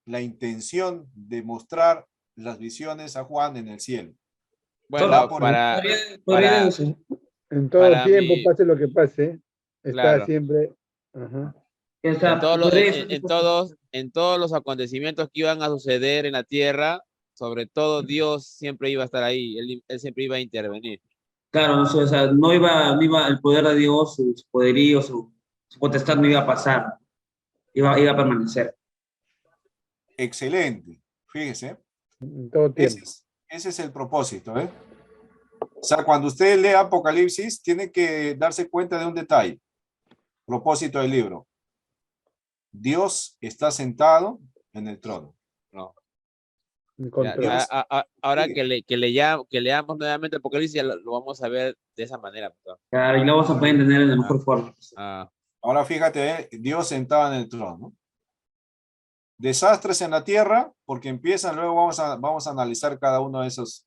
[SPEAKER 1] La intención de mostrar las visiones a Juan en el cielo.
[SPEAKER 10] Bueno,
[SPEAKER 3] en todo
[SPEAKER 10] para
[SPEAKER 3] tiempo,
[SPEAKER 10] mí,
[SPEAKER 3] pase lo que pase, está
[SPEAKER 10] claro.
[SPEAKER 3] siempre. Ajá.
[SPEAKER 10] En todos los acontecimientos que iban a suceder en la tierra, sobre todo Dios siempre iba a estar ahí, él siempre iba a intervenir.
[SPEAKER 8] Claro, o sea, no iba el poder de Dios, su poderío, su potestad no iba a pasar, iba a permanecer.
[SPEAKER 1] Excelente, fíjese.
[SPEAKER 3] En todo tiempo.
[SPEAKER 1] Ese es el propósito, ¿eh? O sea, cuando usted lee Apocalipsis, tiene que darse cuenta de un detalle. Propósito del libro. Dios está sentado en el trono.
[SPEAKER 10] No.
[SPEAKER 3] En
[SPEAKER 10] Ya,
[SPEAKER 3] control.
[SPEAKER 10] ahora
[SPEAKER 1] Sí.
[SPEAKER 10] que leamos nuevamente Apocalipsis, ya lo vamos a ver de esa manera, pastor.
[SPEAKER 8] Claro, y lo vamos a poder entender de la mejor forma.
[SPEAKER 10] Ah,
[SPEAKER 1] Ahora fíjate, Dios sentado en el trono. Desastres en la tierra, porque empiezan, luego vamos a analizar cada uno de esos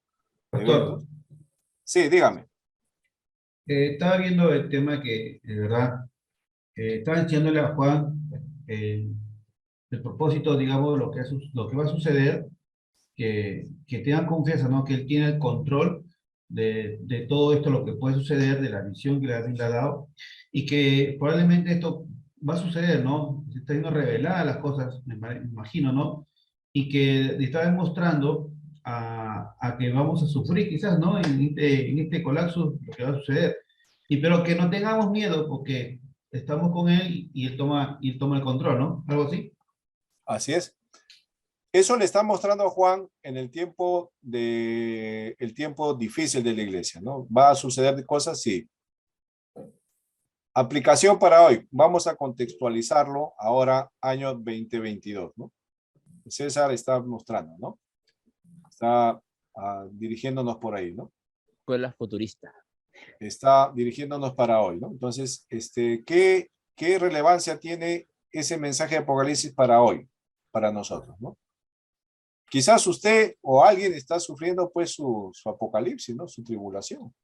[SPEAKER 2] Pastor,
[SPEAKER 1] eventos. Sí, dígame.
[SPEAKER 2] estaba viendo el tema que, de verdad, estaba diciéndole a Juan el propósito, digamos, lo que va a suceder, que tengan confianza, ¿no? Que él tiene el control de todo esto, lo que puede suceder, de la visión que le ha dado, y que probablemente esto va a suceder, ¿no? Se está viendo reveladas las cosas, me imagino, ¿no? Y que le está demostrando a que vamos a sufrir quizás, ¿no? En este colapso, lo que va a suceder. Pero que no tengamos miedo porque estamos con él y él toma el control, ¿no? Algo así.
[SPEAKER 1] Así es. Eso le está mostrando a Juan en el tiempo difícil de la iglesia, ¿no? ¿Va a suceder cosas? Sí. Aplicación para hoy. Vamos a contextualizarlo ahora, año 2022, ¿no? César está mostrando, ¿no? Está dirigiéndonos por ahí, ¿no?
[SPEAKER 10] escuela futurista.
[SPEAKER 1] Está dirigiéndonos para hoy, ¿no? Entonces, ¿qué relevancia tiene ese mensaje de Apocalipsis para hoy, para nosotros, ¿no? Quizás usted o alguien está sufriendo pues su apocalipsis, ¿no? Su tribulación,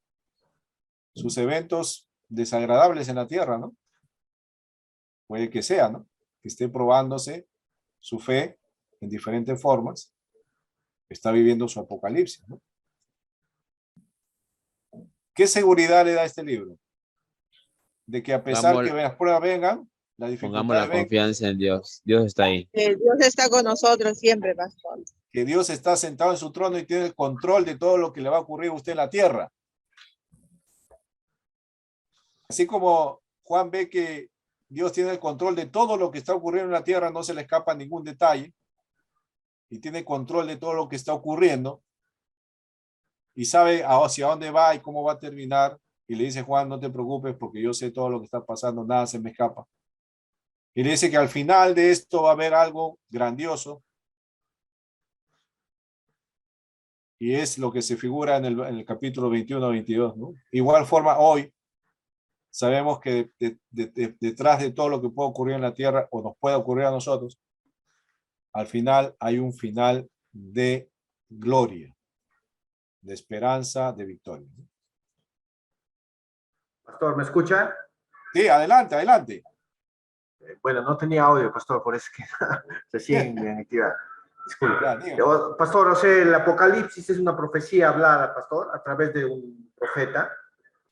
[SPEAKER 1] sus eventos desagradables en la tierra, ¿no? Puede que sea, ¿no? Que esté probándose su fe en diferentes formas, está viviendo su apocalipsis, ¿no? ¿Qué seguridad le da este libro? De que a pesar que las pruebas vengan, las
[SPEAKER 10] Pongamos la
[SPEAKER 1] dificultades vengan,
[SPEAKER 10] confianza en Dios. Dios está ahí.
[SPEAKER 7] Dios está con nosotros siempre, pastor.
[SPEAKER 1] que Dios está sentado en su trono y tiene el control de todo lo que le va a ocurrir a usted en la tierra. Así como Juan ve que Dios tiene el control de todo lo que está ocurriendo en la tierra, no se le escapa ningún detalle, y tiene control de todo lo que está ocurriendo, y sabe hacia dónde va y cómo va a terminar, y le dice: Juan, no te preocupes porque yo sé todo lo que está pasando, nada se me escapa. Y le dice que al final de esto va a haber algo grandioso, y es lo que se figura en el capítulo 21-22, ¿no? Igual forma, hoy sabemos que detrás de todo lo que puede ocurrir en la tierra o nos puede ocurrir a nosotros, al final hay un final de gloria, de esperanza, de victoria.
[SPEAKER 11] Pastor, ¿me escucha?
[SPEAKER 1] Sí, adelante, adelante.
[SPEAKER 11] Bueno, no tenía audio, pastor, por eso que recién me activa. Disculpe.
[SPEAKER 1] Ya, dígame.
[SPEAKER 11] Pastor, o sea, el Apocalipsis es una profecía hablada, pastor, a través de un profeta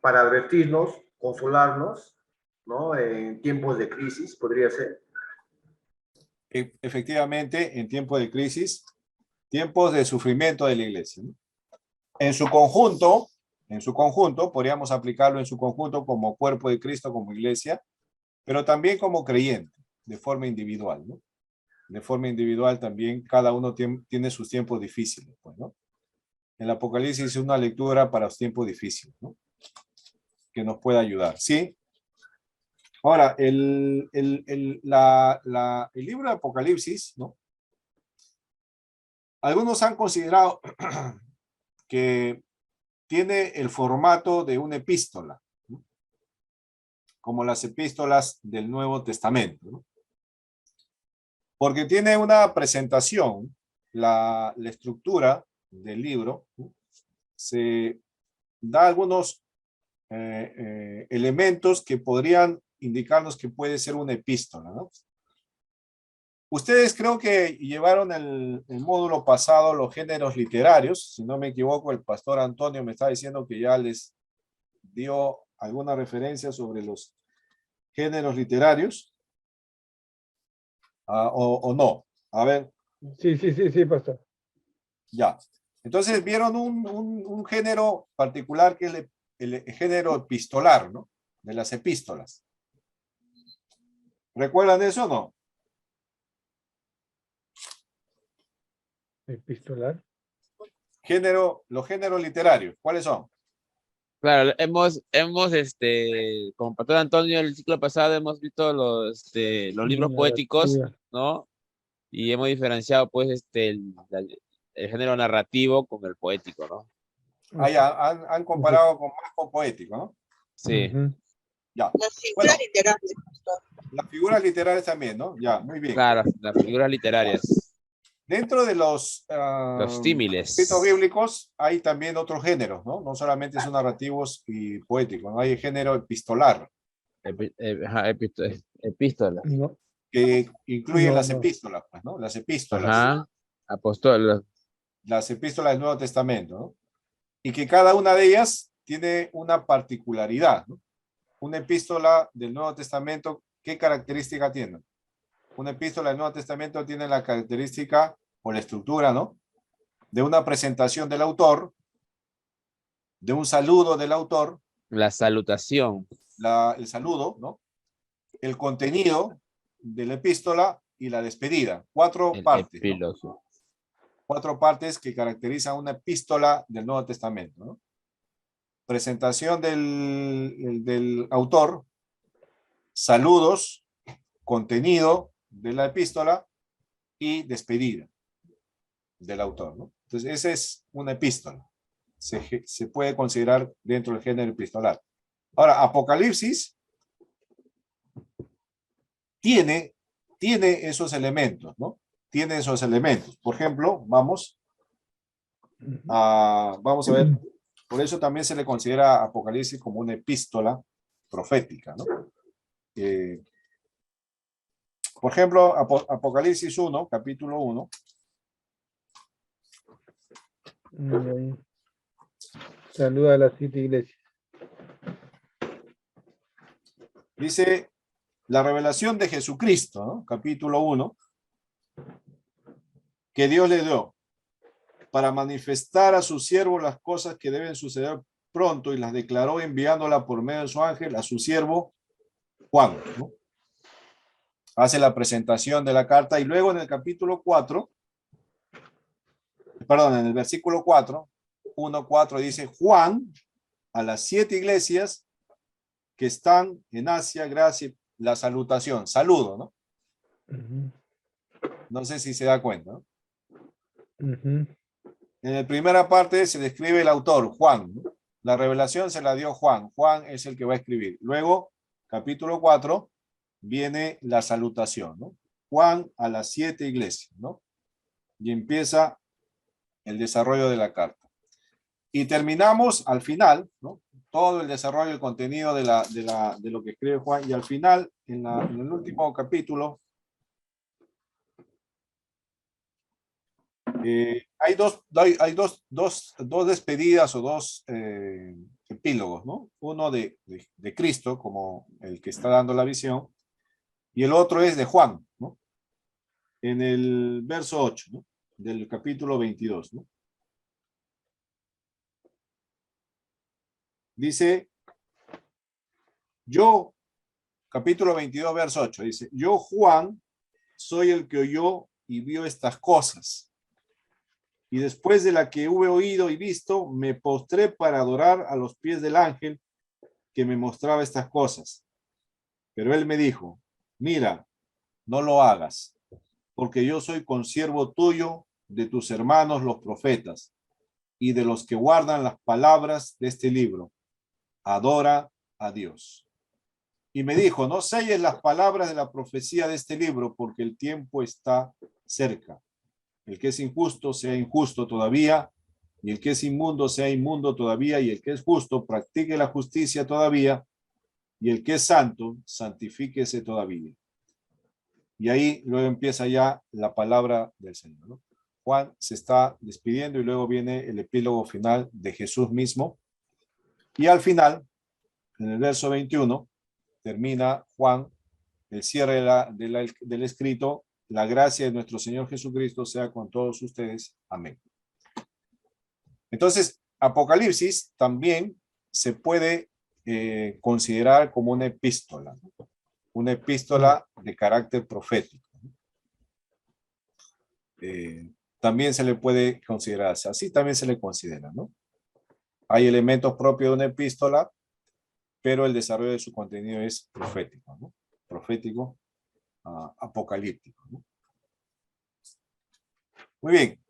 [SPEAKER 11] para advertirnos, consolarnos, ¿no? En tiempos de crisis, podría ser.
[SPEAKER 1] Efectivamente, en tiempos de crisis, tiempos de sufrimiento de la iglesia, ¿no? En su conjunto, podríamos aplicarlo en su conjunto como cuerpo de Cristo, como iglesia, pero también como creyente, de forma individual, ¿no? De forma individual también, cada uno tiene sus tiempos difíciles, pues, ¿no? El Apocalipsis es una lectura para los tiempos difíciles, ¿no? Que nos puede ayudar, ¿sí? Ahora, el libro de Apocalipsis, ¿no? Algunos han considerado que tiene el formato de una epístola, ¿no? Como las epístolas del Nuevo Testamento, ¿no? Porque tiene una presentación, la estructura del libro, ¿no? Se da algunos elementos que podrían indicarnos que puede ser una epístola, ¿no? Ustedes creo que llevaron el módulo pasado los géneros literarios, si no me equivoco, el pastor Antonio me está diciendo que ya les dio alguna referencia sobre los géneros literarios, o no. A ver.
[SPEAKER 3] Sí, pastor.
[SPEAKER 1] Ya. Entonces vieron un género particular que es el género epistolar, ¿no? De las epístolas. ¿Recuerdan eso o no?
[SPEAKER 3] Epistolar.
[SPEAKER 1] Los géneros literarios, ¿cuáles son?
[SPEAKER 10] Claro, hemos con Pastor Antonio el ciclo pasado hemos visto los libros poéticos, ¿no? Y hemos diferenciado, pues, el género narrativo con el poético, ¿no?
[SPEAKER 1] Ah, ya, han comparado más con poético, ¿no?
[SPEAKER 10] Sí.
[SPEAKER 1] Ya.
[SPEAKER 7] Las figuras
[SPEAKER 1] Bueno,
[SPEAKER 7] literarias, pastor.
[SPEAKER 1] las figuras literarias también, ¿no? Ya, muy bien.
[SPEAKER 10] Claro, las figuras literarias.
[SPEAKER 1] Dentro de los
[SPEAKER 10] Los símiles.
[SPEAKER 1] escritos bíblicos hay también otros géneros, ¿no? No solamente son narrativos y poéticos, ¿no? Hay el género epistolar,
[SPEAKER 10] Epístola.
[SPEAKER 3] No,
[SPEAKER 1] que incluye
[SPEAKER 3] No,
[SPEAKER 1] las
[SPEAKER 3] no.
[SPEAKER 1] epístolas, pues, ¿no? Las epístolas.
[SPEAKER 10] Ajá. Apóstol.
[SPEAKER 1] Las epístolas del Nuevo Testamento, ¿no? Y que cada una de ellas tiene una particularidad, ¿no? Una epístola del Nuevo Testamento, ¿qué característica tiene? Una epístola del Nuevo Testamento tiene la característica o la estructura, ¿no? De una presentación del autor, de un saludo del autor,
[SPEAKER 10] La salutación.
[SPEAKER 1] el saludo, ¿no? El contenido de la epístola y la despedida. Cuatro
[SPEAKER 10] El
[SPEAKER 1] partes, ¿no?
[SPEAKER 10] epílogo.
[SPEAKER 1] Cuatro partes que caracterizan una epístola del Nuevo Testamento, ¿no? Presentación del autor, saludos, contenido de la epístola y despedida del autor, ¿no? Entonces, esa es una epístola. Se puede considerar dentro del género epistolar. Ahora, Apocalipsis tiene esos elementos, ¿no? Tiene esos elementos. Por ejemplo, vamos a ver, por eso también se le considera Apocalipsis como una epístola profética, ¿no? Por ejemplo, Apocalipsis 1, capítulo 1.
[SPEAKER 3] Saluda a las 7 iglesias.
[SPEAKER 1] Dice la revelación de Jesucristo, ¿no? Capítulo 1, que Dios le dio para manifestar a su siervo las cosas que deben suceder pronto y las declaró enviándola por medio de su ángel a su siervo Juan, ¿no? Hace la presentación de la carta y luego en el capítulo 4, perdón, en el versículo 4, 1:4 dice Juan a las 7 iglesias que están en Asia, gracia, la salutación, saludo, ¿no? No sé si se da cuenta, ¿no? En la primera parte se describe el autor, Juan, ¿no? La revelación se la dio Juan. Juan es el que va a escribir. Luego, capítulo 4, viene la salutación, ¿no? Juan a las 7 iglesias, ¿no? Y empieza el desarrollo de la carta. Y terminamos al final, ¿no? Todo el desarrollo, el contenido de lo que escribe Juan. Y al final, en el último capítulo, hay dos despedidas o dos epílogos, ¿no? Uno de Cristo, como el que está dando la visión, y el otro es de Juan, ¿no? En el verso 8, ¿no? Del capítulo 22, ¿no? Dice, yo, capítulo 22, verso 8, dice, yo, Juan, soy el que oyó y vio estas cosas. Y después de la que hube oído y visto, me postré para adorar a los pies del ángel que me mostraba estas cosas. Pero él me dijo, mira, no lo hagas, porque yo soy consiervo tuyo, de tus hermanos los profetas, y de los que guardan las palabras de este libro. Adora a Dios. Y me dijo, no selles las palabras de la profecía de este libro, porque el tiempo está cerca. El que es injusto sea injusto todavía, y el que es inmundo sea inmundo todavía, y el que es justo practique la justicia todavía, y el que es santo santifíquese todavía. Y ahí luego empieza ya la palabra del Señor, ¿no? Juan se está despidiendo y luego viene el epílogo final de Jesús mismo. Y al final, en el verso 21, termina Juan el cierre del escrito. La gracia de nuestro Señor Jesucristo sea con todos ustedes. Amén. Entonces, Apocalipsis también se puede considerar como una epístola de carácter profético. También se le puede considerar, así también se le considera, ¿no? Hay elementos propios de una epístola, pero el desarrollo de su contenido es profético, ¿no? Profético, apocalíptico, ¿no? Muy bien.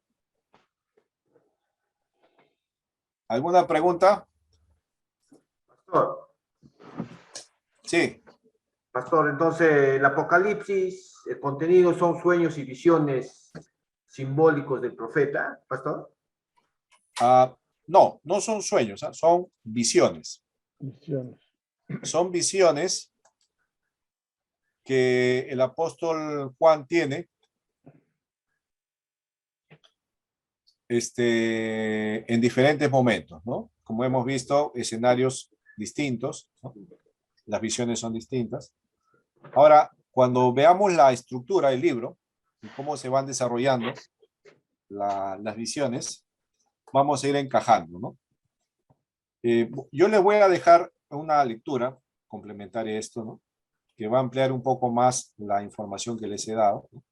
[SPEAKER 1] ¿Alguna pregunta?
[SPEAKER 11] Pastor,
[SPEAKER 1] Sí.
[SPEAKER 11] Pastor, entonces el Apocalipsis, el contenido son sueños y visiones simbólicos del profeta, Pastor.
[SPEAKER 1] No, no son sueños, son visiones.
[SPEAKER 3] Visiones.
[SPEAKER 1] Son visiones que el apóstol Juan tiene en diferentes momentos, ¿no? Como hemos visto, escenarios distintos, ¿no? Las visiones son distintas. Ahora, cuando veamos la estructura del libro y cómo se van desarrollando las visiones, vamos a ir encajando, ¿no? Yo les voy a dejar una lectura complementaria a esto, ¿no? Que va a ampliar un poco más la información que les he dado, ¿no?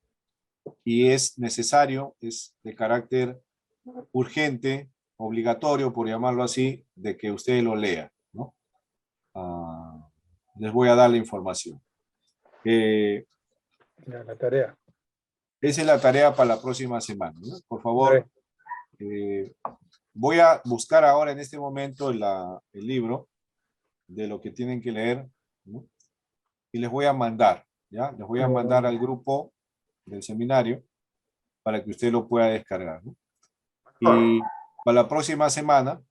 [SPEAKER 1] Y es necesario, es de carácter urgente, obligatorio, por llamarlo así, de que ustedes lo lean, ¿no? Les voy a dar la información.
[SPEAKER 3] La tarea.
[SPEAKER 1] Esa es la tarea para la próxima semana, ¿no? Por favor, voy a buscar ahora en este momento el libro de lo que tienen que leer, ¿no? Y les voy a mandar, ¿ya? Les voy a mandar al grupo del seminario para que usted lo pueda descargar, ¿no? Y para la próxima semana,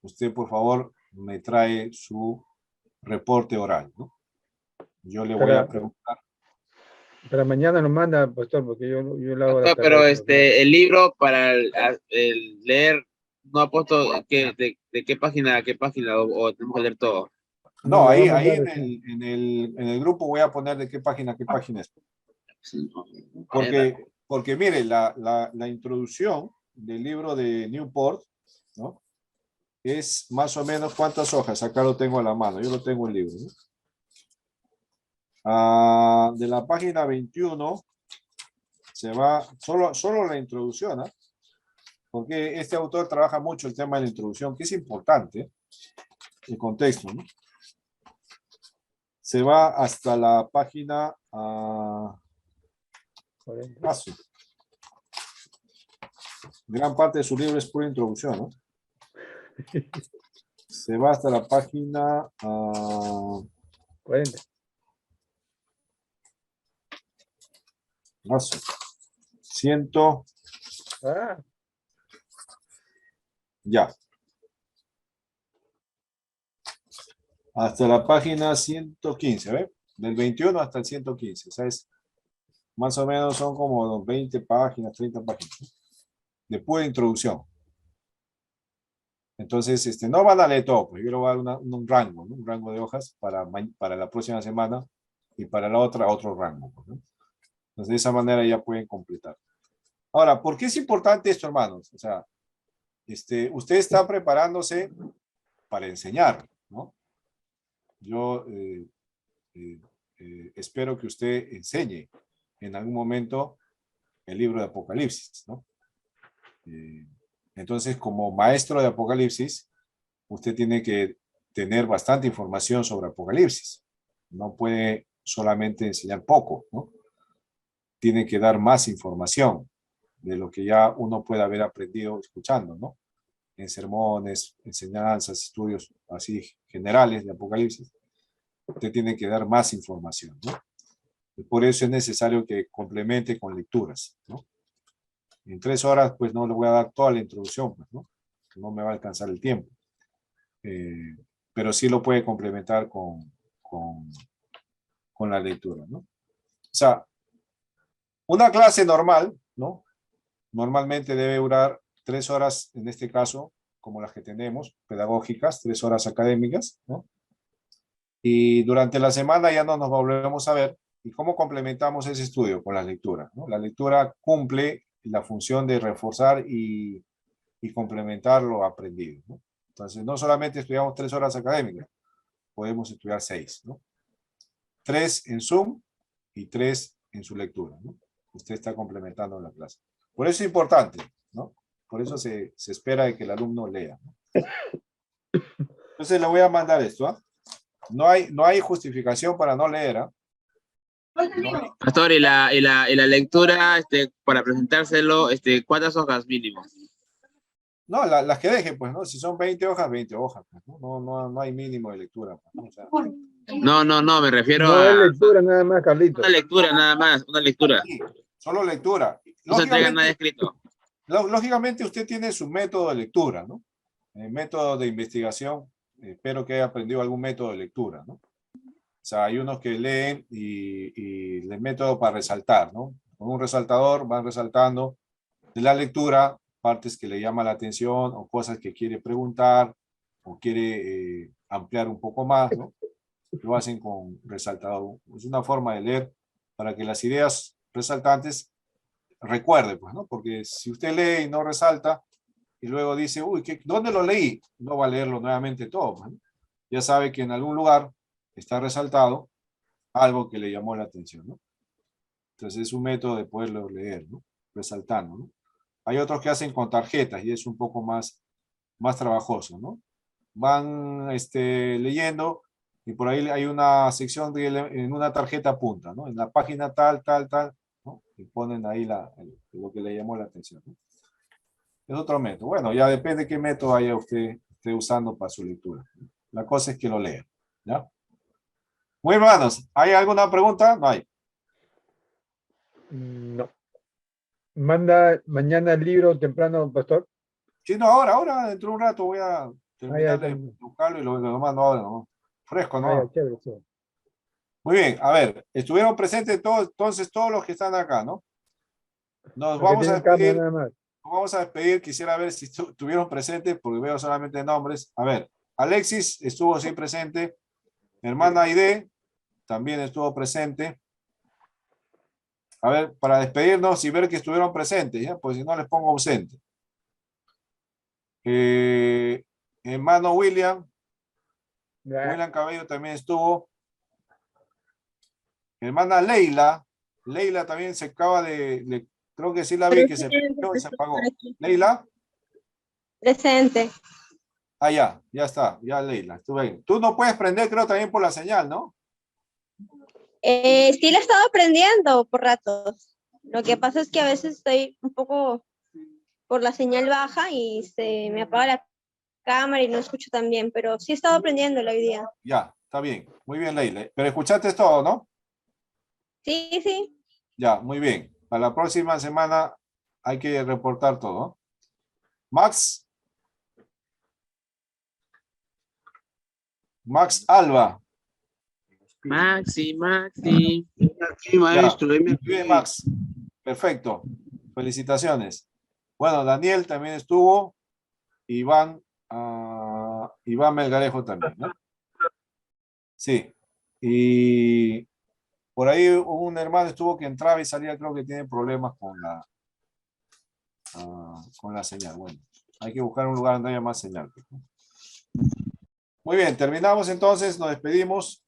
[SPEAKER 1] usted por favor me trae su reporte oral, ¿no? Yo le voy a preguntar.
[SPEAKER 3] Para mañana nos manda, pastor, porque yo lo hago la tarea.
[SPEAKER 10] Pero el libro para el leer no ha puesto de qué página a qué página o tenemos que leer todo.
[SPEAKER 1] No, ahí en el grupo voy a poner de qué página es. Porque mire, la introducción del libro de Newport, ¿no? Es más o menos ¿cuántas hojas? Acá lo tengo a la mano, yo lo tengo el libro, ¿no? De la página 21 se va, solo la introducción, ¿no? Porque este autor trabaja mucho el tema de la introducción, que es importante, el contexto, ¿no? Se va hasta la página gran parte de su libro es pura introducción, ¿no? Se va hasta la página
[SPEAKER 3] 40.
[SPEAKER 1] 100. Ya. Hasta la página 115, ¿ve? Del 21 hasta el 115. O sea, más o menos son como 20 páginas, 30 páginas, ¿no? De pura introducción. Entonces, no van a leer todo, pues yo le voy a dar un rango, ¿no? Un rango de hojas para la próxima semana y para la otra, otro rango, ¿no? Entonces, de esa manera ya pueden completar. Ahora, ¿por qué es importante esto, hermanos? O sea, usted está preparándose para enseñar, ¿no? Yo espero que usted enseñe en algún momento el libro de Apocalipsis, ¿no? Entonces, como maestro de Apocalipsis, usted tiene que tener bastante información sobre Apocalipsis. No puede solamente enseñar poco, ¿no? Tiene que dar más información de lo que ya uno puede haber aprendido escuchando, ¿no? En sermones, enseñanzas, estudios así generales de Apocalipsis. Usted tiene que dar más información, ¿no? Y por eso es necesario que complemente con lecturas, ¿no? En 3 horas, pues no le voy a dar toda la introducción, pues, ¿no? No me va a alcanzar el tiempo. Pero sí lo puede complementar con la lectura, ¿no? O sea, una clase normal, ¿no? Normalmente debe durar 3 horas, en este caso, como las que tenemos, pedagógicas, 3 horas académicas, ¿no? Y durante la semana ya no nos volvemos a ver. ¿Y cómo complementamos ese estudio? Con la lectura, ¿no? La lectura cumple la función de reforzar y complementar lo aprendido, ¿no? Entonces, no solamente estudiamos 3 horas académicas, podemos estudiar 6, ¿no? 3 en Zoom y 3 en su lectura, ¿no? Usted está complementando la clase. Por eso es importante, ¿no? Por eso se espera de que el alumno lea, ¿no? Entonces le voy a mandar esto, ¿ah? No hay justificación para no leer, ¿ah?
[SPEAKER 10] Pastor, y la lectura, para presentárselo, ¿cuántas hojas mínimo?
[SPEAKER 1] No, las que deje, pues, ¿no? Si son 20 hojas, 20 hojas, pues, ¿no? No hay mínimo de lectura, pues, ¿no? O sea,
[SPEAKER 10] No, me refiero
[SPEAKER 3] No es
[SPEAKER 10] a
[SPEAKER 3] lectura nada más, Carlitos.
[SPEAKER 10] una lectura nada más, una lectura.
[SPEAKER 1] sí, solo lectura.
[SPEAKER 10] No se entrega nada
[SPEAKER 1] Lógicamente,
[SPEAKER 10] escrito.
[SPEAKER 1] lógicamente usted tiene su método de lectura, ¿no? El método de investigación, espero que haya aprendido algún método de lectura, ¿no? O sea, hay unos que leen y el método para resaltar, ¿no? Con un resaltador van resaltando de la lectura partes que le llaman la atención o cosas que quiere preguntar o quiere ampliar un poco más, ¿no? Lo hacen con resaltador. Es una forma de leer para que las ideas resaltantes recuerde, pues, ¿no? Porque si usted lee y no resalta y luego dice, uy, ¿dónde lo leí? No va a leerlo nuevamente todo, pues, ¿no? Ya sabe que en algún lugar está resaltado algo que le llamó la atención, ¿no? Entonces es un método de poderlo leer, ¿no? Resaltando, ¿no? Hay otros que hacen con tarjetas y es un poco más trabajoso, ¿no? Van leyendo y por ahí hay una sección en una tarjeta punta, ¿no? En la página tal, ¿no? Y ponen ahí lo que le llamó la atención, ¿no? Es otro método. Bueno, ya depende qué método haya usted usando para su lectura. La cosa es que lo lea, ¿ya? Muy hermanos, ¿hay alguna pregunta? No hay.
[SPEAKER 3] No. Manda mañana el libro temprano, pastor.
[SPEAKER 1] Sí, no, ahora, dentro de un rato voy a terminar de
[SPEAKER 3] también.
[SPEAKER 1] buscarlo y lo mando ahora, ¿no? Fresco, ¿no?
[SPEAKER 3] Chévere, chévere.
[SPEAKER 1] Muy bien, a ver, estuvieron presentes todos, entonces todos los que están acá, ¿no? Nos
[SPEAKER 3] Los que
[SPEAKER 1] vamos a
[SPEAKER 3] tienen cámara
[SPEAKER 1] despedir,
[SPEAKER 3] nada más.
[SPEAKER 1] quisiera ver si estuvieron presentes, porque veo solamente nombres. A ver, Alexis estuvo sí presente, mi hermana Aide también estuvo presente. A ver, para despedirnos y ver que estuvieron presentes, ¿ya? Pues si no les pongo ausente. Hermano William Cabello también estuvo. Hermana Leila también se acaba creo que sí la vi, que se prendió y se apagó. Leila.
[SPEAKER 6] Presente.
[SPEAKER 1] Ah, ya está, ya Leila, estuve ahí. Tú no puedes prender, creo, también por la señal, ¿no?
[SPEAKER 6] Sí la he estado aprendiendo por ratos. Lo que pasa es que a veces estoy un poco por la señal baja y se me apaga la cámara y no escucho tan bien, pero sí he estado aprendiendo hoy día.
[SPEAKER 1] Ya, está bien. Muy bien, Leila. Pero escuchaste todo, ¿no?
[SPEAKER 6] Sí, sí.
[SPEAKER 1] Ya, muy bien. Para la próxima semana hay que reportar todo. Max Alba.
[SPEAKER 10] Maxi.
[SPEAKER 9] Aquí, maestro.
[SPEAKER 1] Ya. Muy bien, Max. Perfecto. Felicitaciones. Bueno, Daniel también estuvo. Iván Melgarejo también, ¿no? Sí. Y por ahí un hermano estuvo que entraba y salía, creo que tiene problemas con la señal. Bueno, hay que buscar un lugar donde haya más señal. Muy bien, terminamos entonces, nos despedimos.